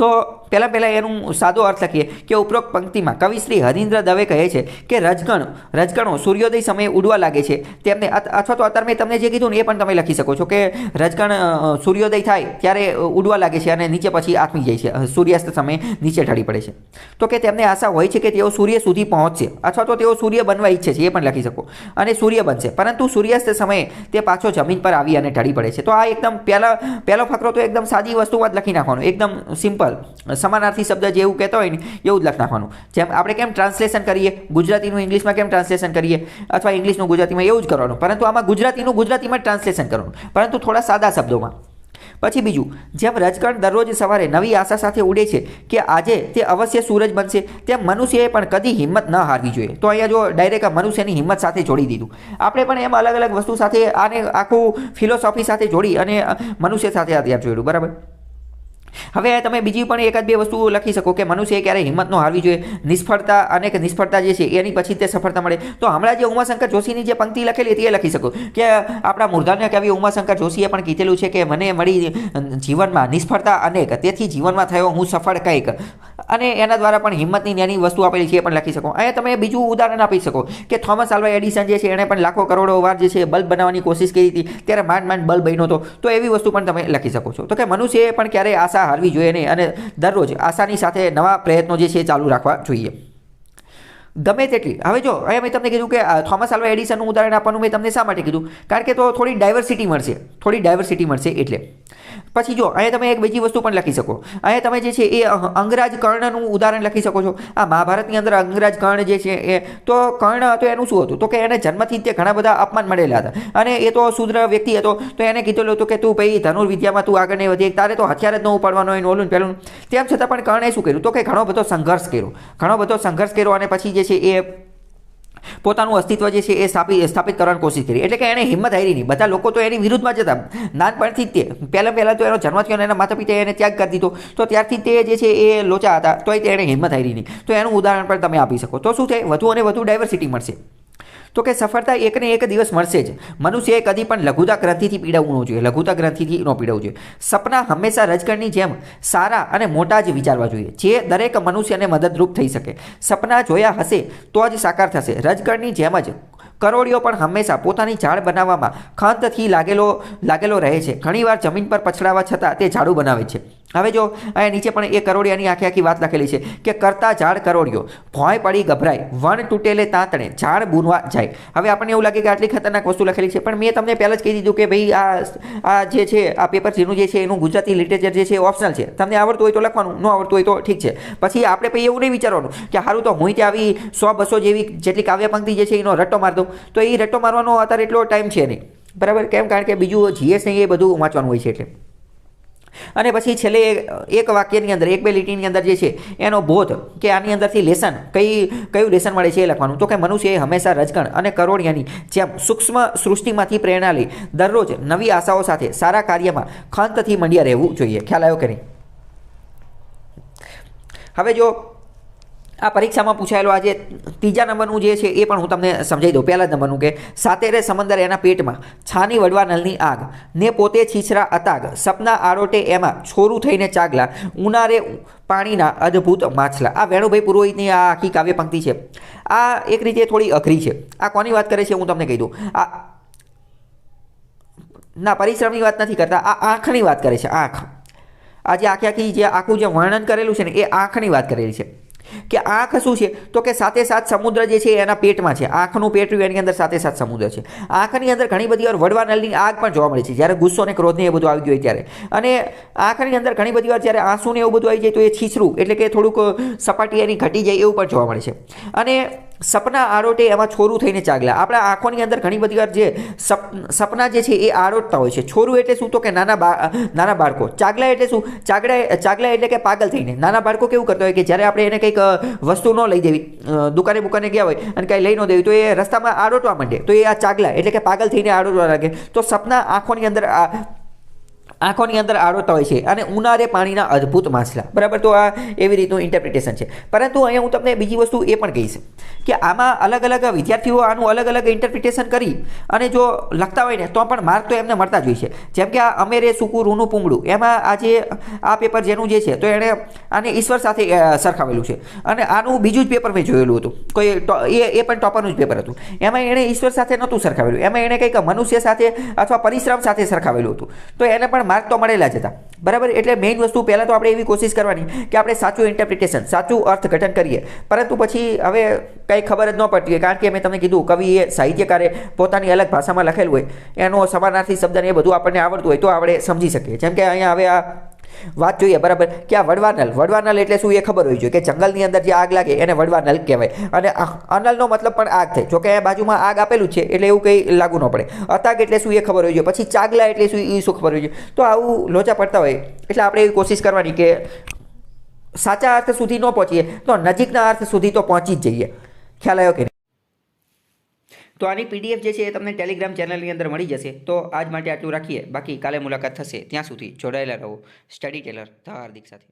તો પહેલાં એનું સાદો અર્થ લખીએ કે ઉપરોક્ત પંક્તિમાં કવિશ્રી હરીન્દ્ર દવે કહે છે કે રજગણો સૂર્યોદય સમયે ઉડવા લાગે છે તેમને, અથવા તો અત્યારે મેં તમને જે કીધું ને એ પણ તમે લખી શકો છો કે રજગણ સૂર્યોદય થાય ત્યારે ઉડવા લાગે છે અને નીચે પછી આથમી જાય છે, સૂર્યાસ્ત સમયે નીચે ઢળી પડે છે. તો કે તેમને આશા હોય છે કે તેઓ સૂર્ય સુધી પહોંચશે, અથવા તો તેઓ સૂર્ય બનવા ઈચ્છે છે, એ પણ લખી શકો, અને સૂર્ય બનશે, પરંતુ સૂર્યાસ્ત સમયે તે પાછો જમીન પર આવી અને ઢળી પડે છે. તો આ એકદમ પહેલો ફકરો તો એકદમ સાદી વસ્તુમાં જ લખી નાખવાનો, એકદમ સિમ્પલ, સમાનાર્થી શબ્દ જેવું કહેતો હોય ને એવું જ લખી નાખવાનું. જેમ આપણે કેમ ટ્રાન્સલેશન કરીએ, ગુજરાતીનું ઇંગ્લિશમાં કેમ ટ્રાન્સલેશન કરીએ, અથવા ઇંગ્લિશનું ગુજરાતીમાં, એવું જ કરવાનું, પરંતુ આમાં ગુજરાતીનું ગુજરાતીમાં ટ્રાન્સલેશન કરવાનું, પરંતુ થોડા સાદા શબ્દોમાં. પછી બીજું, જેમ રજગણ દરરોજ સવારે નવી આશા સાથે ઉડે છે કે આજે તે અવશ્ય સૂરજ બનશે, તેમ મનુષ્યએ પણ કદી હિંમત ન હારવી જોઈએ. તો અહીંયા જો ડાયરેક્ટ મનુષ્યની હિંમત સાથે જોડી દીધું. આપણે પણ એમ અલગ અલગ વસ્તુ સાથે આને આખું ફિલોસોફી સાથે જોડી અને મનુષ્ય સાથે અત્યારે જોડ્યું, બરાબર. હવે તમે બીજી પણ એકાદ બે વસ્તુ લખી શકો કે મનુષ્યએ ક્યારે હિંમત ન હારવી જોઈએ, નિષ્ફળતા અને નિષ્ફળતા જે છે એની પછી તે સફળતા મળે. તો હમણાં જે ઉમાશંકર જોશીની જે પંક્તિ લખેલી હતી એ લખી શકો કે આપણા મૂર્ધન્ય કવિ ઉમાશંકર જોશીએ પણ કીધેલું છે કે મને મળી જીવનમાં નિષ્ફળતા અનેક, તેથી જીવનમાં થયો હું સફળ કંઈક, અને એના દ્વારા પણ હિંમતની નાની વસ્તુ આપેલી છે એ પણ લખી શકો. અહીંયા તમે બીજું ઉદાહરણ આપી શકો કે થોમસ આલ્વા એડિસન જે છે એણે પણ લાખો કરોડો વાર જે છે બલ્બ બનાવવાની કોશિશ કરી હતી, ત્યારે માંડ બલ્બ બન્યો હતો. તો એવી વસ્તુ પણ તમે લખી શકો છો. તો કે મનુષ્યએ પણ ક્યારેય આશા હારવી જોઈએ નહીં, અને દરરોજ આશાની સાથે નવા પ્રયત્નો જે છે ચાલુ રાખવા જોઈએ, ગમે તેટલી. હવે જો અહીંયા મેં તમને કીધું કે થોમસ આલ્વા એડિસનનું ઉદાહરણ આપવાનું મેં તમને શા માટે કીધું, કારણ કે તો થોડી ડાયવર્સિટી મળશે એટલે. પછી જો અહીંયા તમે એક બીજી વસ્તુ પણ લખી શકો. અહીંયા તમે જે છે એ અંગરાજ કર્ણનું ઉદાહરણ લખી શકો છો. આ મહાભારતની અંદર અંગરાજ કર્ણ જે છે એ તો કર્ણ હતો, એનું શું હતું, તો કે એને જન્મથી તે ઘણા બધા અપમાન મળેલા હતા, અને એ તો શુદ્ર વ્યક્તિ હતો. તો એને કીધેલું હતું કે તું ભાઈ ધનુર્વિદ્યામાં તું આગળ નહીં વધી, તારે તો હથિયાર જ ન ઉપાડવાનો હોય, ઓલું પેલું. તેમ છતાં પણ કર્ણે શું કર્યું, તો કે ઘણો બધો સંઘર્ષ કર્યો, અને પછી જે છે એ પોતાનું અસ્તિત્વ જે છે એ સ્થાપિત કરવાની કોશિશ કરી. એટલે કે એણે હિંમત હારી નહીં. બધા લોકો તો એની વિરુદ્ધમાં જ હતા નાનપણથી જ. તે પહેલાં તો એનો જન્મ થયો અને એના માતા પિતાએ એને ત્યાગ કરી દીધો, તો ત્યારથી તે જે છે એ લોચા હતા, તોય તેણે હિંમત હારી નહીં. તો એનું ઉદાહરણ પણ તમે આપી શકો. તો શું થાય, વધુ અને વધુ ડાયવર્સિટી મળશે. તો કે સફળતા એકને એક દિવસ મળશે જ. મનુષ્યએ કદી પણ લઘુતા ગ્રંથિથી પીડાવવું ન જોઈએ. સપના હંમેશા રજગણની જેમ સારા અને મોટા જ વિચારવા જોઈએ, જે દરેક મનુષ્યને મદદરૂપ થઈ શકે. સપના જોયા હશે તો જ સાકાર થશે. રજગણની જેમ જ કરોળિયો પણ હંમેશા પોતાની ઝાડ બનાવવામાં ખંતથી લાગેલો રહે છે. ઘણીવાર જમીન પર પછડાવા છતાં તે ઝાડુ બનાવે છે. હવે જો અહીંયા નીચે પણ એ કરોળિયાની આખી વાત લખેલી છે કે કરતા ઝાડ કરોળિયો, ભોંય પડી ગભરાય, વણ તૂટેલે તાંતણે, ઝાડ બૂનવા જાય. હવે આપણને એવું લાગે કે આટલી ખતરનાક વસ્તુ લખેલી છે, પણ મેં તમને પહેલાં જ કહી દીધું કે ભાઈ આ જે છે આ પેપર જેનું જે છે એનું ગુજરાતી લિટરેચર જે છે ઓપ્શનલ છે. તમને આવડતું હોય તો લખવાનું, ન આવડતું હોય તો ઠીક છે. પછી આપણે પછી એવું નહીં વિચારવાનું કે સારું તો હું ત્યાં આવી 100-200 જેટલી કાવ્ય પંક્તિ જે છે એનો રટ્ટો માર દઉં. તો એ રટ્ટો મારવાનો અત્યારે એટલો ટાઈમ છે નહીં, બરાબર. કેમ, કારણ કે બીજું જીએસ નહીં, એ બધું વાંચવાનું હોય છે એટલે. અને પછી છેલ્લે એક વાક્યની અંદર, એક બે લીટીની અંદર જે છે એનો બોધ કે આની અંદરથી લેસન કયું લેસન મળે છે એ લખવાનું. તો કે મનુષ્યએ હંમેશા રજગણ અને કરોળિયાની જેમ સૂક્ષ્મ સૃષ્ટિમાંથી પ્રેરણા લઈ દરરોજ નવી આશાઓ સાથે સારા કાર્યમાં ખંતથી મંડ્યા રહેવું જોઈએ. ખ્યાલ આવ્યો કે નહીં? હવે જો આ પરીક્ષામાં પૂછાયેલો આજે ત્રીજા નંબરનું જે છે એ પણ હું તમને સમજાવી દઉં. પહેલા નંબરનું કે સાતેરે સમંદર એના પેટમાં, છાની વડવા નલની આગ, ને પોતે છીછરા અતાગ, સપના આરોટે એમાં, છોરું થઈને ચાગલા, ઉનારે પાણીના અદ્ભુત માછલા. આ વેણુભાઈ પુરોહિતની આ આખી કાવ્ય પંક્તિ છે. આ એક રીતે થોડી અઘરી છે. આ કોની વાત કરે છે હું તમને કહી દઉં. ના, પરિશ્રમની વાત નથી કરતા, આ આંખની વાત કરે છે. આંખ, આ જે આખું જે વર્ણન કરેલું છે ને એ આંખની વાત કરેલી છે. કે આંખ શું છે, તો કે સાથે સમુદ્ર જે છે એના પેટમાં છે. આંખનું પેટ એની અંદર સાથે સમુદ્ર છે. આંખની અંદર ઘણી બધી વાર વડવા નળની આગ પણ જોવા મળે છે, જ્યારે ગુસ્સો અને ક્રોધને એ બધું આવી ગયું હોય ત્યારે. અને આંખની અંદર ઘણી બધી વાર જ્યારે આંસુ ને એવું બધું આવી જાય તો એ છીછરું, એટલે કે થોડુંક સપાટી એની ઘટી જાય એવું પણ જોવા મળે છે. અને સપના આરોટે એમાં છોરું થઈને ચાગલા. આપણા આંખોની અંદર ઘણી બધી વાર જે સપના જે છે એ આરોટતા હોય છે. છોરું એટલે શું, તો કે નાના બાળકો. ચાગલા એટલે શું, ચાગલા એટલે કે પાગલ થઈને. નાના બાળકો કેવું કરતા હોય કે જ્યારે આપણે એને કંઈક વસ્તુ ન લઈ દેવી, દુકાને ગયા હોય અને કંઈ લઈ ન દેવી, તો એ રસ્તામાં આરોટવા માંડે, તો એ આ ચાગલા એટલે કે પાગલ થઈને આરોટવા લાગે. તો સપના આંખોની અંદર આંખોની અંદર આરોતા હોય છે અને ઉનાળે પાણીના અદ્ભુત માછલા, બરાબર. તો આ એવી રીતનું ઇન્ટરપ્રિટેશન છે. પરંતુ અહીંયા હું તમને બીજી વસ્તુ એ પણ કહીશ કે આમાં અલગ અલગ વિદ્યાર્થીઓ આનું અલગ અલગ ઇન્ટરપ્રિટેશન કરી અને જો લખતા હોય ને તો પણ માર્ક તો એમને મળતા જ હોય છે. જેમ કે આ અમેરે સૂકું રૂનું પૂમડું, એમાં આ પેપર જેનું જે છે તો એણે આને ઈશ્વર સાથે સરખાવેલું છે. અને આનું બીજું જ પેપર મેં જોયેલું હતું, કોઈ એ પણ ટોપરનું જ પેપર હતું. એમાં એણે ઈશ્વર સાથે નહોતું સરખાવેલું, એમાં એણે કંઈક મનુષ્ય સાથે અથવા પરિશ્રમ સાથે સરખાવેલું હતું. તો એને પણ માર્ક તો મળેલા જ હતા, બરાબર. એટલે મેઇન વસ્તુ પહેલાં તો આપણે એવી કોશિશ કરવાની કે આપણે સાચું ઇન્ટરપ્રિટેશન, સાચું અર્થઘટન કરીએ. પરંતુ પછી હવે કંઈ ખબર જ ન પડતી હોય, કારણ કે મેં તમને કીધું કવિએ, સાહિત્યકારે પોતાની અલગ ભાષામાં લખેલું હોય, એનો સમાનાર્થી શબ્દને એ બધું આપણને આવડતું હોય તો આપણે સમજી શકીએ. જેમ કે અહીંયા હવે આ વાત જોઈએ, બરાબર, કે આ વડવાનલ એટલે શું એ ખબર હોવી જોઈએ કે જંગલની અંદર જે આગ લાગે એને વડવાનલ કહેવાય. અને અનલનો મતલબ પણ આગ થાય. જો કે બાજુમાં આગ આપેલું છે એટલે એવું કંઈ લાગુ ન પડે. અતાગ એટલે શું એ ખબર હોવી જોઈએ. પછી ચાગલા એટલે શું એ શું ખબર હોવી જોઈએ. તો આવું લોચા પડતા હોય એટલે આપણે એવી કોશિશ કરવાની કે સાચા અર્થ સુધી ન પહોંચીએ તો નજીકના અર્થ સુધી તો પહોંચી જ જઈએ. ખ્યાલ આવ્યો કે નહીં? તો આની પીડીએફ જે છે એ તમને ટેલિગ્રામ ચેનલની અંદર મળી જશે. તો આજ માટે આટલું રાખીએ, બાકી કાલે મુલાકાત થશે. ત્યાં સુધી જોડાયેલા રહો સ્ટડી ટેલર ધ હાર્દિક સાથે.